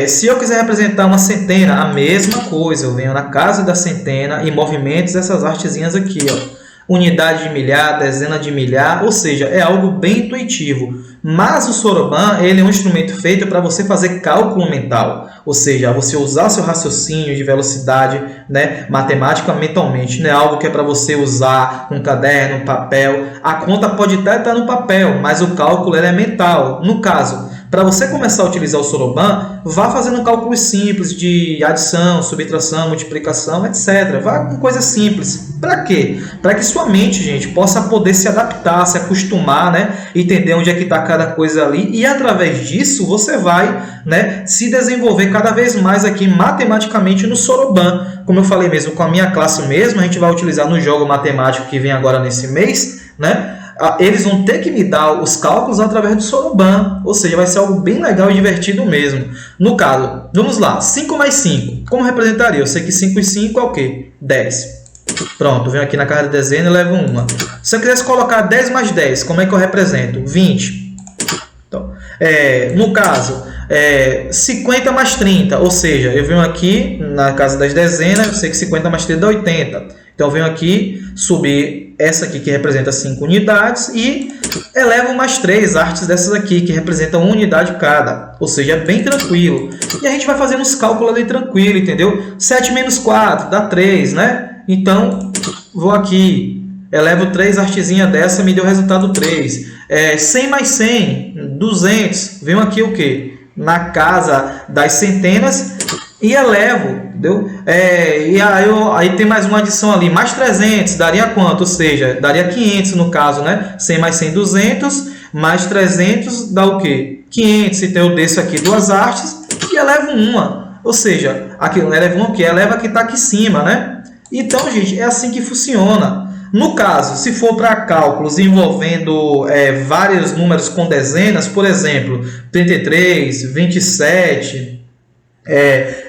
Se eu quiser representar uma centena, a mesma coisa. Eu venho na casa da centena e movimento essas hastezinhas aqui, ó. Unidade de milhar, dezena de milhar, ou seja, é algo bem intuitivo. Mas o Soroban, ele é um instrumento feito para você fazer cálculo mental, ou seja, você usar seu raciocínio de velocidade, né, matemática mentalmente. Não é algo que é para você usar com caderno, papel. A conta pode até estar no papel, mas o cálculo ele é mental. No caso, para você começar a utilizar o Soroban, vá fazendo cálculos simples de adição, subtração, multiplicação, etc. Vá com coisas simples. Para quê? Para que sua mente, gente, possa poder se adaptar, se acostumar, né? Entender onde é que está cada coisa ali. E através disso, você vai, né, se desenvolver cada vez mais aqui matematicamente no Soroban. Como eu falei mesmo, com a minha classe mesmo, a gente vai utilizar no jogo matemático que vem agora nesse mês, né? Eles vão ter que me dar os cálculos através do Soroban, ou seja, vai ser algo bem legal e divertido mesmo. No caso, vamos lá, 5 mais 5, como representaria? Eu sei que 5 e 5 é o quê? 10. Pronto, venho aqui na casa de dezena e levo uma. Se eu quisesse colocar 10 mais 10, como é que eu represento? 20. Então, no caso, 50 mais 30, ou seja, eu venho aqui na casa das dezenas, eu sei que 50 mais 30 é 80. Então, eu venho aqui subir essa aqui que representa 5 unidades e elevo mais 3 artes dessas aqui que representam 1 unidade cada. Ou seja, é bem tranquilo. E a gente vai fazendo os cálculos ali tranquilo, entendeu? 7 menos 4 dá 3, né? Então, vou aqui, elevo 3 artezinhas dessa, me deu o resultado 3. 100 mais 100, 200. Venho aqui o quê? Na casa das centenas e elevo, entendeu? E aí tem mais uma adição ali, mais 300, daria quanto? Ou seja, daria 500 no caso, né? 100 mais 100, 200, mais 300 dá o quê? 500, então eu desço aqui 2 artes e elevo uma. Ou seja, aqui eu elevo uma, que eleva a que está aqui em cima, né? Então, gente, é assim que funciona. No caso, se for para cálculos envolvendo vários números com dezenas, por exemplo, 33, 27...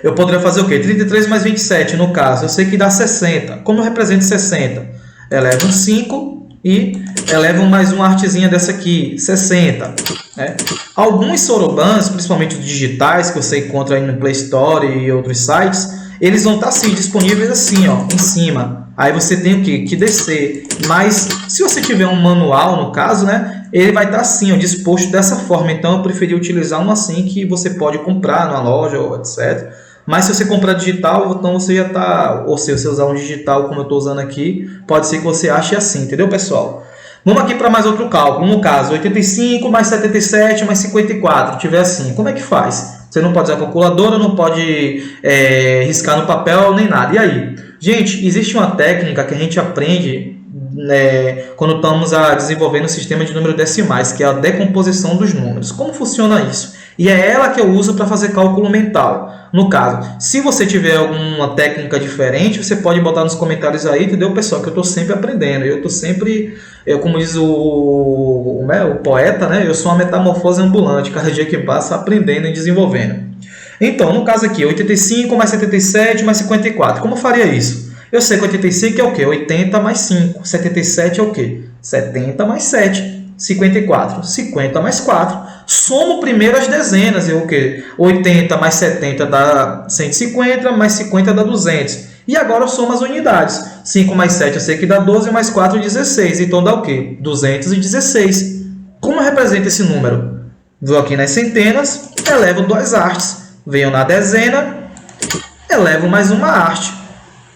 eu poderia fazer o quê? 33 mais 27, no caso. Eu sei que dá 60. Como eu represento 60? Elevo um 5 e elevo mais uma artezinha dessa aqui, 60. Né? Alguns Sorobans, principalmente os digitais, que você encontra aí no Play Store e outros sites, eles vão estar assim, disponíveis assim, ó, em cima. Aí você tem o quê? Que descer. Mas se você tiver um manual, no caso, né, ele vai estar assim, ó, disposto dessa forma. Então eu preferi utilizar um assim que você pode comprar numa loja, ou etc. Mas se você comprar digital, então você já está... Ou se você usar um digital como eu estou usando aqui, pode ser que você ache assim, entendeu, pessoal? Vamos aqui para mais outro cálculo. No caso, 85 mais 77 mais 54. Tiver assim, como é que faz? Você não pode usar calculadora, não pode riscar no papel, nem nada. E aí? Gente, existe uma técnica que a gente aprende quando estamos desenvolvendo o sistema de números decimais, que é a decomposição dos números. Como funciona isso? E é ela que eu uso para fazer cálculo mental. No caso, se você tiver alguma técnica diferente, você pode botar nos comentários aí, entendeu, pessoal? Que eu estou sempre aprendendo. Eu estou sempre, como diz o poeta, né? Eu sou uma metamorfose ambulante, cada dia que passa aprendendo e desenvolvendo. Então, no caso aqui, 85 mais 77 mais 54. Como eu faria isso? Eu sei que 85 é o quê? 80 mais 5. 77 é o quê? 70 mais 7. 54. 50 mais 4. Somo primeiro as dezenas. É o quê? 80 mais 70 dá 150, mais 50 dá 200. E agora eu somo as unidades. 5 mais 7 eu sei que dá 12, mais 4, 16. Então dá o quê? 216. Como eu represento esse número? Vou aqui nas centenas, elevo 2 hastes. Venho na dezena, elevo mais uma haste.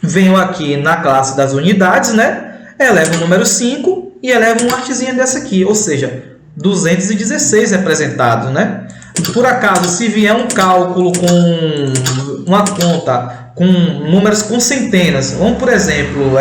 Venho aqui na classe das unidades, né? Elevo o número 5 e elevo uma hastezinha dessa aqui, ou seja, 216 representados, né? Por acaso, se vier um cálculo com uma conta com números com centenas, vamos, por exemplo,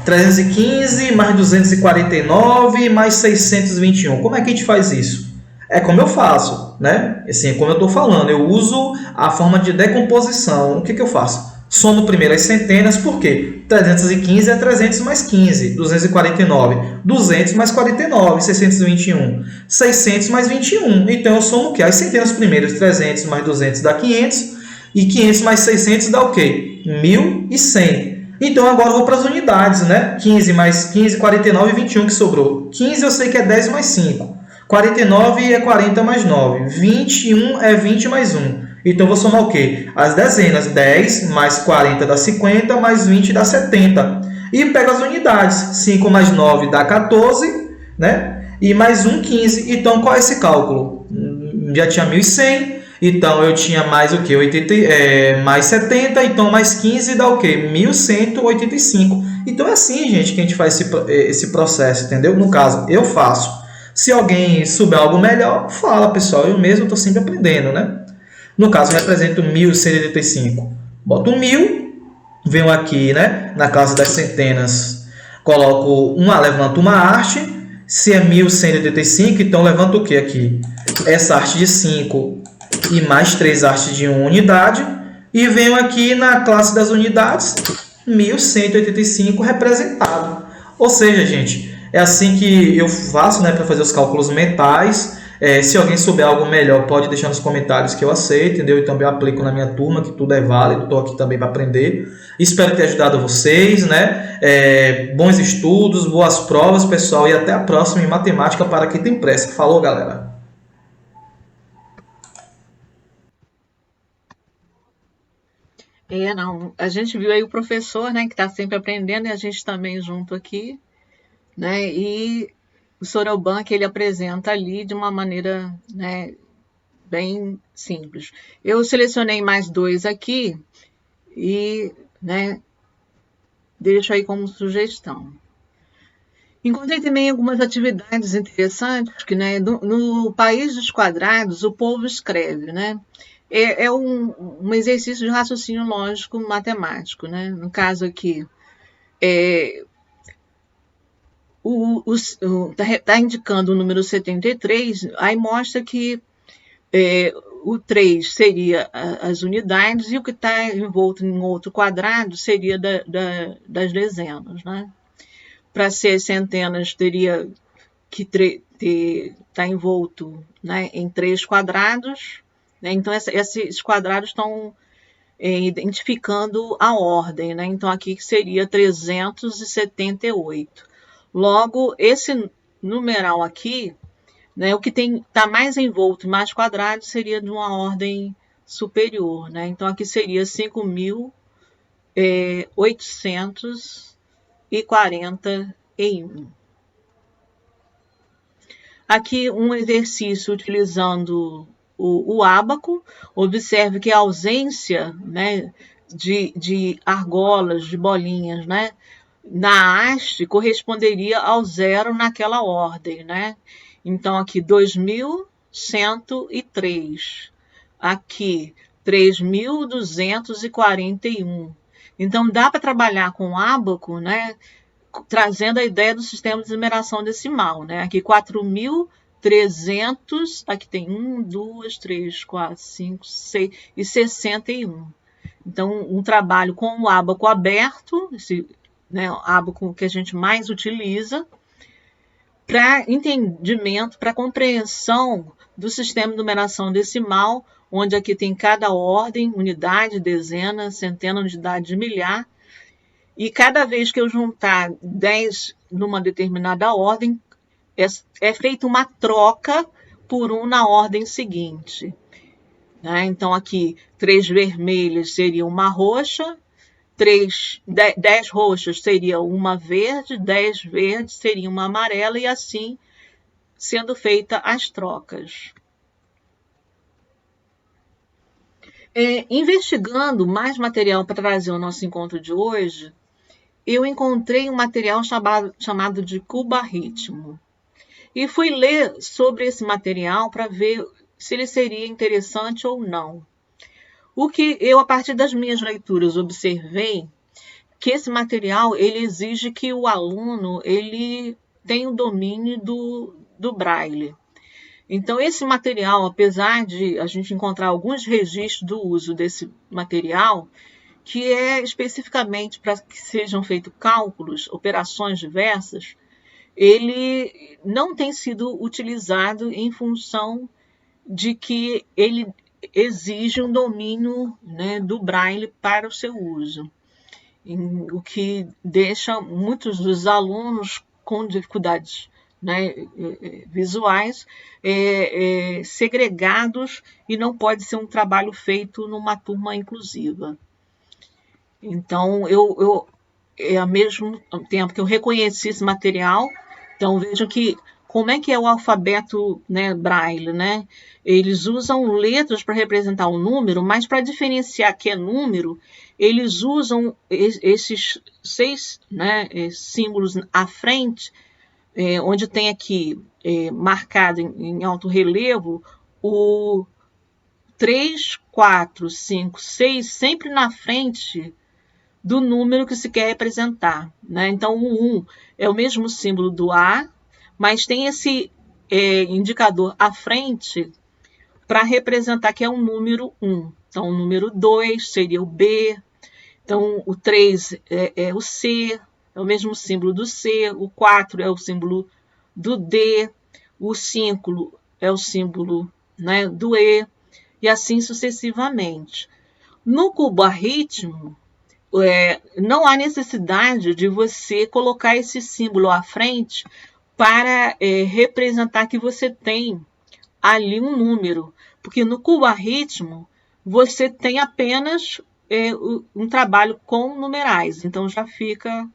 315 mais 249 mais 621, como é que a gente faz isso? É como eu faço, né? Assim, como eu estou falando, eu uso a forma de decomposição. O que eu faço? Somo primeiro as centenas, por quê? 315 é 300 mais 15, 249, 200 mais 49, 621, 600 mais 21. Então, eu somo o quê? As centenas primeiro, 300 mais 200 dá 500, e 500 mais 600 dá o quê? 1.100. Então, agora eu vou para as unidades, né? 15 mais 15, 49 e 21 que sobrou. 15 eu sei que é 10 mais 5. 49 é 40 mais 9. 21 é 20 mais 1. Então, eu vou somar o quê? As dezenas. 10 mais 40 dá 50, mais 20 dá 70. E pego as unidades. 5 mais 9 dá 14, né? E mais 1, 15. Então, qual é esse cálculo? Já tinha 1.100. Então, eu tinha mais o quê? Mais 70. Então, mais 15 dá o quê? 1.185. Então, é assim, gente, que a gente faz esse processo, entendeu? No caso, eu faço. Se alguém souber algo melhor, fala, pessoal. Eu mesmo estou sempre aprendendo, né? No caso, eu represento 1.185. Boto 1.000, venho aqui, né, na classe das centenas, coloco levanto uma haste. Se é 1.185, então levanto o que aqui? Essa haste de 5 e mais 3 hastes de 1 unidade. E venho aqui na classe das unidades, 1.185 representado. Ou seja, gente, é assim que eu faço, né, para fazer os cálculos mentais. Se alguém souber algo melhor, pode deixar nos comentários que eu aceito, entendeu? E também eu aplico na minha turma, que tudo é válido. Estou aqui também para aprender. Espero ter ajudado vocês, né? Bons estudos, boas provas, pessoal. E até a próxima em matemática para quem tem pressa. Falou, galera! Não. A gente viu aí o professor, né, que está sempre aprendendo, e a gente também junto aqui, né? E o Soroban que ele apresenta ali de uma maneira, né, bem simples. Eu selecionei mais 2 aqui e, né, deixo aí como sugestão. Encontrei também algumas atividades interessantes que, né, no País dos Quadrados, o povo escreve, né? É um exercício de raciocínio lógico matemático, né? No caso aqui, está indicando o número 73, aí mostra que o 3 seria as unidades e o que está envolto em outro quadrado seria das dezenas, né? Para ser centenas, teria que estar envolto, né, em 3 quadrados, né? Então, esses quadrados estão identificando a ordem, né? Então, aqui seria 378. Logo, esse numeral aqui, né, o que está mais envolto em mais quadrados seria de uma ordem superior, né? Então, aqui seria 5.841. Aqui um exercício utilizando o ábaco. Observe que a ausência, né, de argolas, de bolinhas, né, na haste corresponderia ao 0 naquela ordem, né? Então, aqui 2.103. Aqui 3.241. Então, dá para trabalhar com o ábaco, né, trazendo a ideia do sistema de numeração decimal, né? Aqui 4.300 300, aqui tem 1, 2, 3, 4, 5, 6 e 61. Então, um trabalho com o ábaco aberto, esse, né, o ábaco que a gente mais utiliza, para entendimento, para compreensão do sistema de numeração decimal, onde aqui tem cada ordem, unidade, dezena, centena, unidade de milhar, e cada vez que eu juntar 10 numa determinada ordem, é feita uma troca por um na ordem seguinte. Né? Então, aqui, 3 vermelhas seria uma roxa, 10 roxas seria uma verde, 10 verdes seria uma amarela, e assim sendo feita as trocas. Investigando mais material para trazer o nosso encontro de hoje, eu encontrei um material chamado de cuba-ritmo. E fui ler sobre esse material para ver se ele seria interessante ou não. O que eu, a partir das minhas leituras, observei que esse material ele exige que o aluno ele tenha o domínio do Braille. Então, esse material, apesar de a gente encontrar alguns registros do uso desse material, que é especificamente para que sejam feitos cálculos, operações diversas, ele não tem sido utilizado em função de que ele exige um domínio, né, do Braille para o seu uso, o que deixa muitos dos alunos com dificuldades, né, visuais, segregados, e não pode ser um trabalho feito numa turma inclusiva. Então, ao mesmo tempo que eu reconheci esse material, então vejam que como é que é o alfabeto, né, Braille, né? Eles usam letras para representar o número, mas para diferenciar que é número, eles usam esses 6, né, símbolos à frente, onde tem aqui marcado em alto relevo o 3, 4, 5, 6, sempre na frente do número que se quer representar. Né? Então, o 1 é o mesmo símbolo do A, mas tem esse indicador à frente para representar que é um número 1. Então, o número 2 seria o B, então o 3 é o C, é o mesmo símbolo do C, o 4 é o símbolo do D, o 5 é o símbolo, né, do E, e assim sucessivamente. No cuba-ritmo, não há necessidade de você colocar esse símbolo à frente para representar que você tem ali um número, porque no cuba-ritmo você tem apenas um trabalho com numerais, então já fica,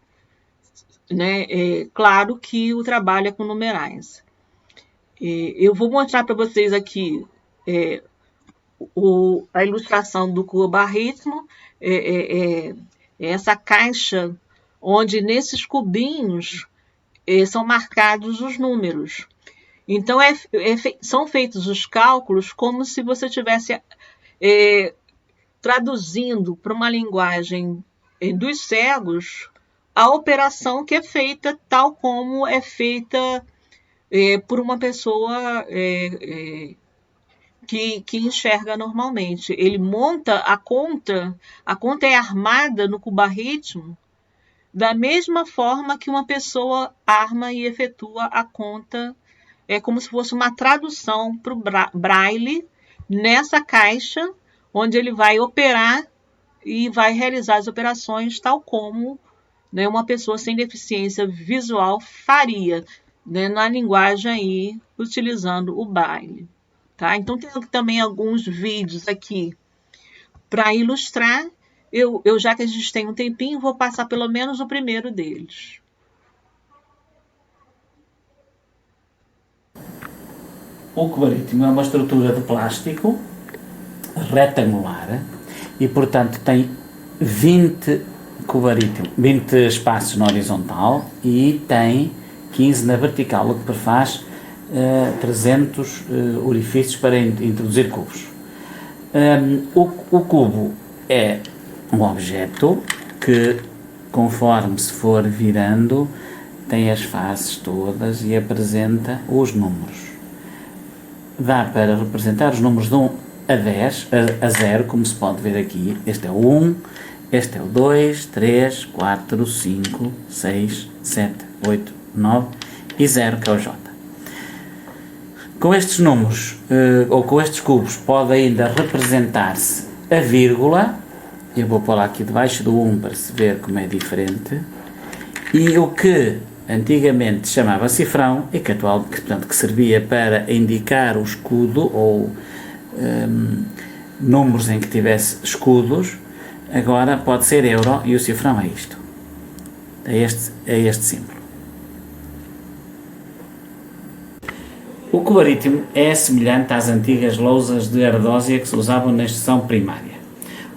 né, claro que o trabalho é com numerais. Eu vou mostrar para vocês aqui a ilustração do cuba-ritmo, essa caixa onde nesses cubinhos são marcados os números. Então, são feitos os cálculos como se você estivesse traduzindo para uma linguagem dos cegos a operação que é feita tal como é feita por uma pessoa que enxerga normalmente. Ele monta a conta é armada no cuba-ritmo da mesma forma que uma pessoa arma e efetua a conta, como se fosse uma tradução para o Braille nessa caixa, onde ele vai operar e vai realizar as operações tal como, né, uma pessoa sem deficiência visual faria, né, na linguagem aí, utilizando o Braille. Tá? Então, tem também alguns vídeos aqui para ilustrar. Eu, já que a gente tem um tempinho, vou passar pelo menos o primeiro deles. O cuba-ritmo é uma estrutura de plástico retangular e, portanto, tem 20 espaços na horizontal e tem 15 na vertical, o que prefaz 300 orifícios para introduzir cubos. O cubo é um objeto que, conforme se for virando, tem as faces todas e apresenta os números. dá para representar os números de 1 a 10, a 0, como se pode ver aqui. Este é o 1, este é o 2, 3, 4, 5, 6, 7, 8, 9 e 0, que é o J. Com estes números, ou com estes cubos, pode ainda representar-se a vírgula. Eu vou pôr aqui debaixo do 1 para se ver como é diferente. E o que antigamente chamava cifrão, e que portanto, que servia para indicar o escudo, ou números em que tivesse escudos, agora pode ser euro, e o cifrão é isto. É este símbolo. O cubo aritmo é semelhante às antigas lousas de ardósia que se usavam na instrução primária,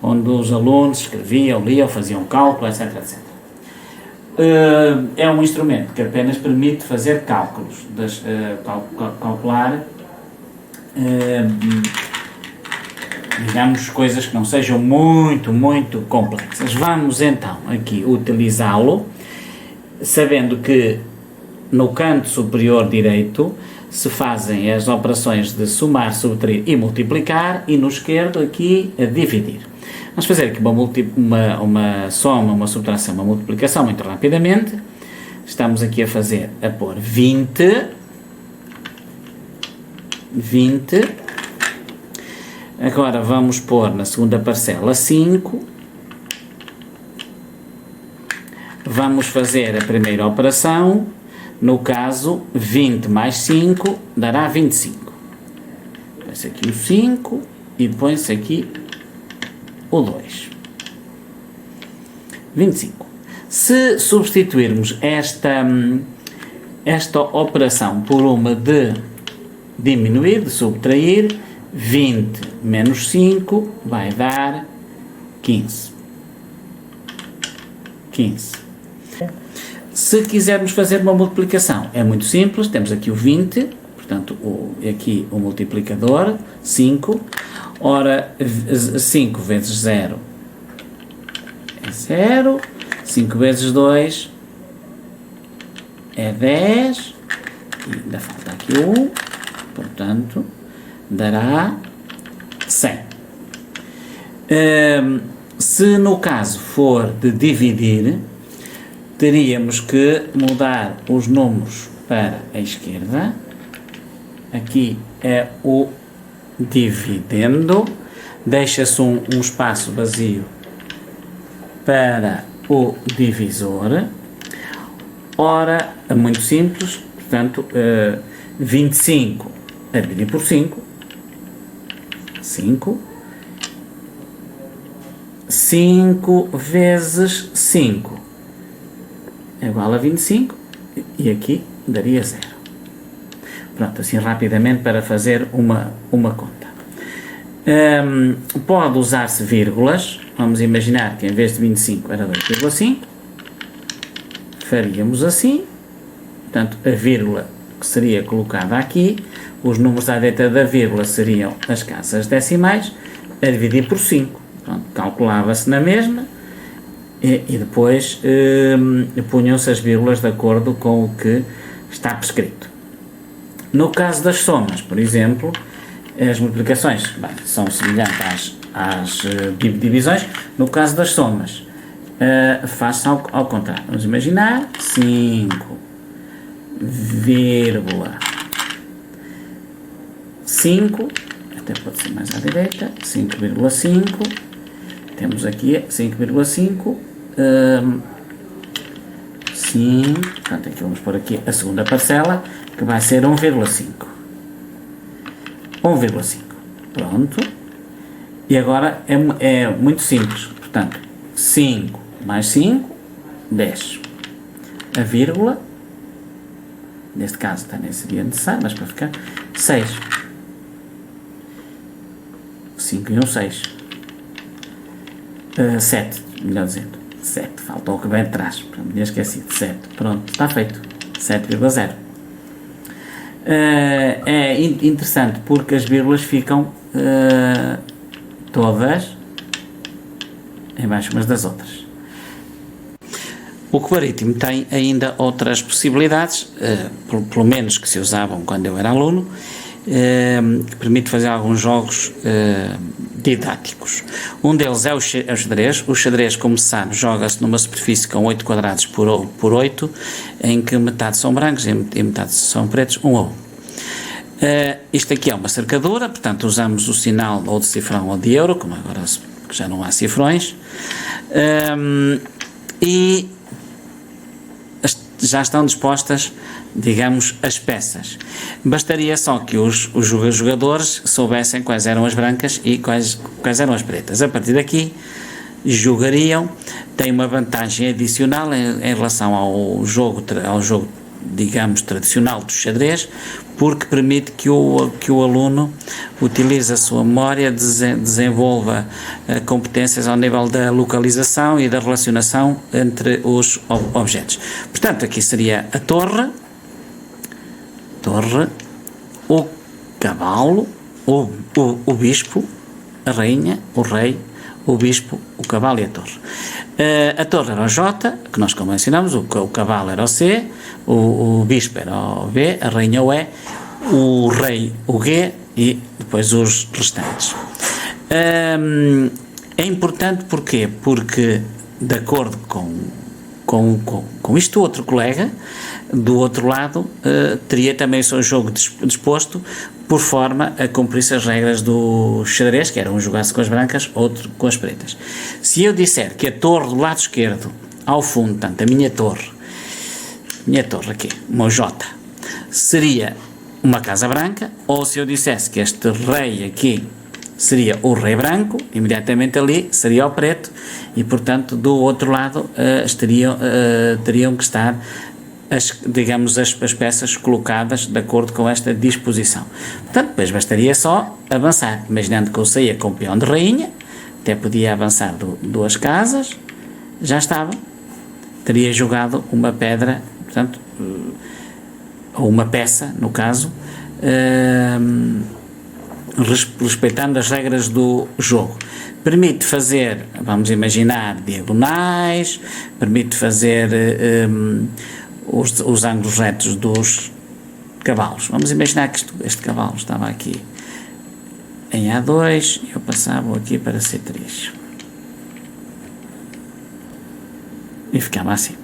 onde os alunos escreviam, liam, faziam cálculo, etc, etc. É um instrumento que apenas permite fazer cálculos, calcular, digamos, coisas que não sejam muito complexas. Vamos então aqui utilizá-lo, sabendo que no canto superior direito se fazem as operações de somar, subtrair e multiplicar, e no esquerdo aqui a dividir. Vamos fazer aqui uma soma, uma subtração, uma multiplicação muito rapidamente. Estamos aqui a pôr 20. Agora vamos pôr na segunda parcela 5. Vamos fazer a primeira operação. No caso, 20 mais 5 dará 25. Põe-se aqui o 5 e põe-se aqui o 2. 25. Se substituirmos esta operação por uma de diminuir, de subtrair, 20 menos 5 vai dar 15. 15. Se quisermos fazer uma multiplicação, é muito simples, temos aqui o 20, portanto, aqui o multiplicador, 5, ora, 5 vezes 0 é 0, 5 vezes 2 é 10, e ainda falta aqui o 1, portanto, dará 100. Se no caso for de dividir, teríamos que mudar os números para a esquerda. Aqui é o dividendo, deixa-se um espaço vazio para o divisor. Ora, é muito simples, portanto, 25 a dividir por 5, 5. 5 vezes 5 é igual a 25, e aqui daria 0. Pronto, assim rapidamente para fazer uma conta. Pode usar-se vírgulas. Vamos imaginar que em vez de 25 era 2,5. Faríamos assim. Portanto, a vírgula que seria colocada aqui, os números à direita da vírgula seriam as casas decimais, a dividir por 5. Pronto, calculava-se na mesma. E depois punham-se as vírgulas de acordo com o que está prescrito. No caso das somas, por exemplo, as multiplicações são semelhantes às divisões. No caso das somas, faz-se ao contrário. Vamos imaginar 5,5, até pode ser mais à direita, 5,5. Temos aqui 5,5, 5, portanto aqui vamos pôr aqui a segunda parcela, que vai ser 1,5. 1,5, pronto. E agora é muito simples, portanto, 5 mais 5, 10. A vírgula, neste caso também seria necessário, mas para ficar, 6. 5 e 1, 6. 7, melhor dizendo, 7, faltou o que vem atrás, me tinha esquecido, 7, pronto, está feito, 7,0. É interessante porque as vírgulas ficam todas embaixo umas das outras. O cubo aritmo tem ainda outras possibilidades, pelo menos que se usavam quando eu era aluno, que permite fazer alguns jogos didáticos. Um deles é o xadrez. O xadrez, como se sabe, joga-se numa superfície com 8 quadrados por 8, em que metade são brancos e metade são pretos, 1 a 1. Isto aqui é uma cercadura, portanto usamos o sinal ou de cifrão ou de euro, como agora já não há cifrões, e já estão dispostas, digamos, as peças. Bastaria só que os jogadores soubessem quais eram as brancas e quais eram as pretas. A partir daqui, jogariam. Tem uma vantagem adicional em relação ao jogo, digamos, tradicional do xadrez, porque permite que o aluno utilize a sua memória, desenvolva competências ao nível da localização e da relacionação entre os objetos. Portanto, aqui seria a torre, o cavalo, o bispo, a rainha, o rei, o bispo, o cavalo e a torre. A torre era o J, que nós convencionamos, o cavalo era o C, o bispo era o B, a rainha o E, o rei o G e depois os restantes. É importante porquê? Porque, de acordo com isto, o outro colega, do outro lado, teria também o seu jogo disposto por forma a cumprir-se as regras do xadrez, que era um jogar-se com as brancas, outro com as pretas. Se eu disser que a torre do lado esquerdo, ao fundo, portanto, a minha torre aqui, o meu J, seria uma casa branca, ou se eu dissesse que este rei aqui seria o rei branco, imediatamente ali seria o preto, e portanto do outro lado teriam que estar as peças colocadas de acordo com esta disposição. Portanto, depois bastaria só avançar, imaginando que eu saía com o peão de rainha, até podia avançar duas casas, já estava, teria jogado uma pedra, portanto, ou uma peça, no caso, respeitando as regras do jogo. Permite fazer, vamos imaginar, diagonais, permite fazer os ângulos retos dos cavalos. Vamos imaginar que este cavalo estava aqui em A2 e eu passava aqui para C3. E ficava assim.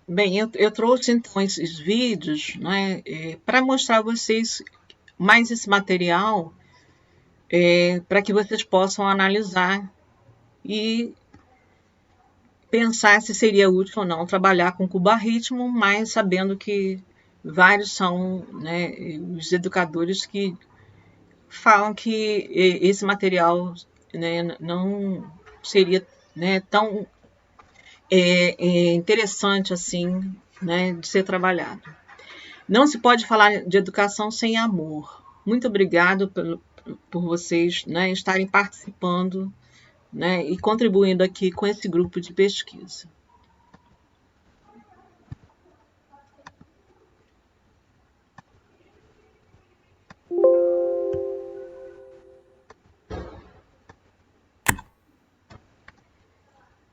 Bem, eu trouxe então esses vídeos, né, para mostrar a vocês mais esse material, para que vocês possam analisar e pensar se seria útil ou não trabalhar com cuba-ritmo, mas sabendo que vários são, né, os educadores que falam que esse material, né, não seria, né, tão interessante assim, né, de ser trabalhado. Não se pode falar de educação sem amor. Muito obrigado por vocês, né, estarem participando, né, e contribuindo aqui com esse grupo de pesquisa.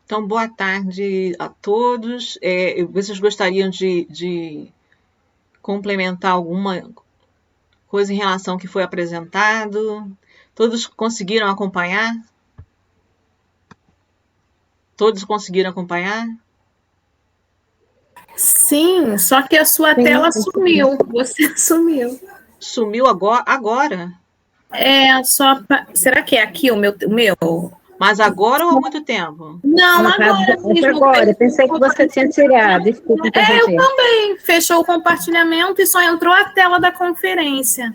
Então, boa tarde a todos. Vocês gostariam de complementar alguma coisa em relação ao que foi apresentado? Todos conseguiram acompanhar? Todos conseguiram acompanhar? Sim, só que a sua tela sumiu. Você sumiu. Sumiu agora? Será que é aqui o meu? Mas agora ou há muito tempo? Não, agora mesmo. Agora, pensei que você tinha tirado. Desculpa, eu também. Fechou o compartilhamento e só entrou a tela da conferência.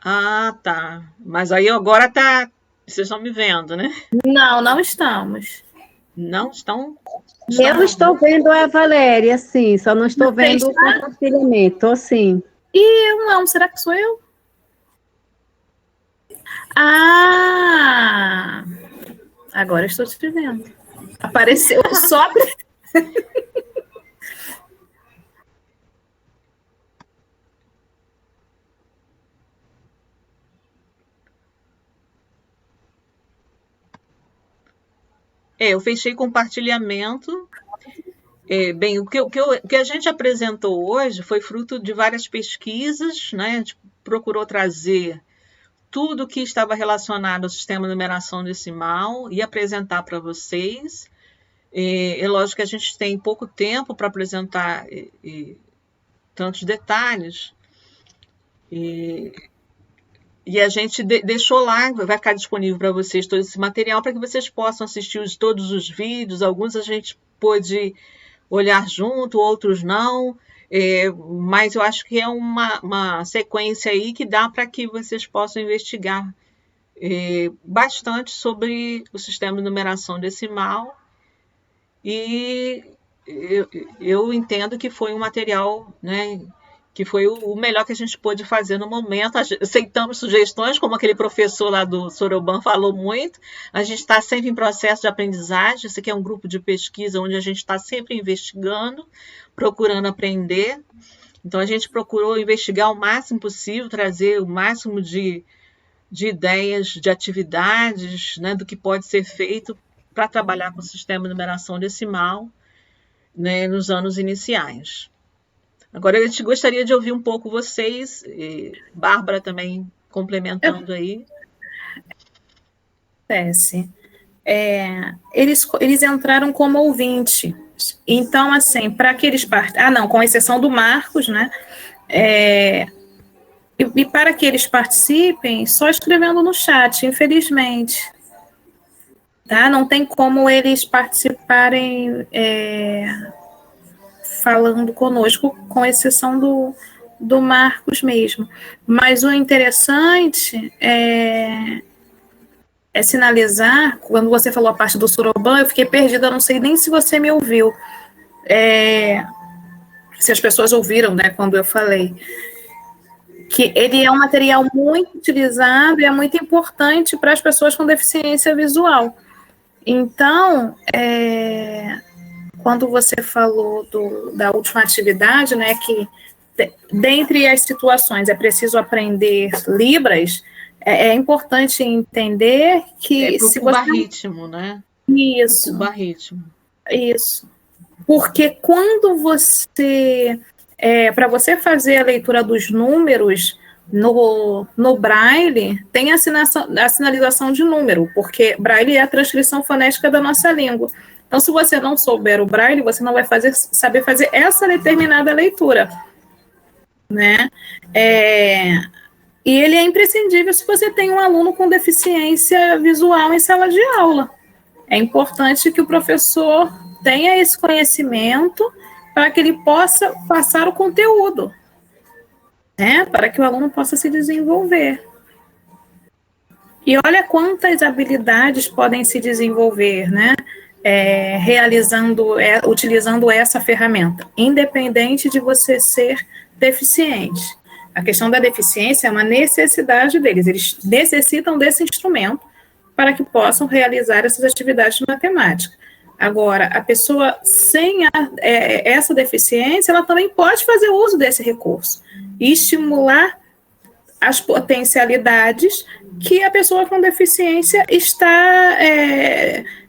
Ah, tá. Mas aí agora tá. Vocês estão me vendo, né? Não estamos. Não estão? Eu estou vendo a Valéria, sim, só não estou vendo o compartilhamento. Estou sim. Eu não, será que sou eu? Ah! Agora estou te vendo. Apareceu só. Eu fechei compartilhamento. Bem, o que a gente apresentou hoje foi fruto de várias pesquisas, né? A gente procurou trazer tudo que estava relacionado ao sistema de numeração decimal e apresentar para vocês. É lógico que a gente tem pouco tempo para apresentar tantos detalhes, e a gente deixou lá, vai ficar disponível para vocês todo esse material para que vocês possam assistir todos os vídeos. Alguns a gente pôde olhar junto, outros não, mas eu acho que é uma sequência aí que dá para que vocês possam investigar bastante sobre o sistema de numeração decimal, e eu entendo que foi um material, né, que foi o melhor que a gente pôde fazer no momento. Aceitamos sugestões, como aquele professor lá do Soroban falou muito. A gente está sempre em processo de aprendizagem. Esse aqui é um grupo de pesquisa onde a gente está sempre investigando, procurando aprender. Então, a gente procurou investigar o máximo possível, trazer o máximo de ideias, de atividades, né, do que pode ser feito para trabalhar com o sistema de numeração decimal, né, nos anos iniciais. Agora, a gente gostaria de ouvir um pouco vocês, Bárbara também complementando aí. Eles entraram como ouvinte. Então, assim, para aqueles com exceção do Marcos, né? E para que eles participem, só escrevendo no chat, infelizmente. Tá? Não tem como eles participarem falando conosco, com exceção do Marcos mesmo. Mas o interessante é sinalizar, quando você falou a parte do Soroban, eu fiquei perdida, não sei nem se você me ouviu. Se as pessoas ouviram, né, quando eu falei. Que ele é um material muito utilizado e é muito importante para as pessoas com deficiência visual. Então, quando você falou da última atividade, né, que dentre as situações é preciso aprender Libras, é importante entender que se você... ritmo, né? Isso. Ritmo. Isso. Porque quando você... para você fazer a leitura dos números no Braille, tem a sinalização de número, porque Braille é a transcrição fonética da nossa língua. Então, se você não souber o Braille, você não vai saber fazer essa determinada leitura, né? E ele é imprescindível se você tem um aluno com deficiência visual em sala de aula. É importante que o professor tenha esse conhecimento para que ele possa passar o conteúdo, né? Para que o aluno possa se desenvolver. E olha quantas habilidades podem se desenvolver, né? Utilizando essa ferramenta, independente de você ser deficiente. A questão da deficiência é uma necessidade deles, eles necessitam desse instrumento para que possam realizar essas atividades de matemática. Agora, a pessoa sem essa deficiência, ela também pode fazer uso desse recurso e estimular as potencialidades que a pessoa com deficiência está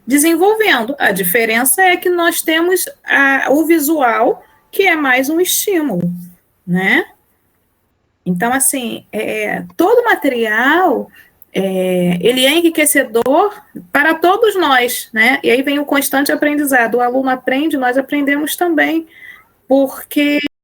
desenvolvendo. A diferença é que nós temos o visual, que é mais um estímulo, né? Então, assim, todo material, ele é enriquecedor para todos nós, né? E aí vem o constante aprendizado. O aluno aprende, nós aprendemos também, porque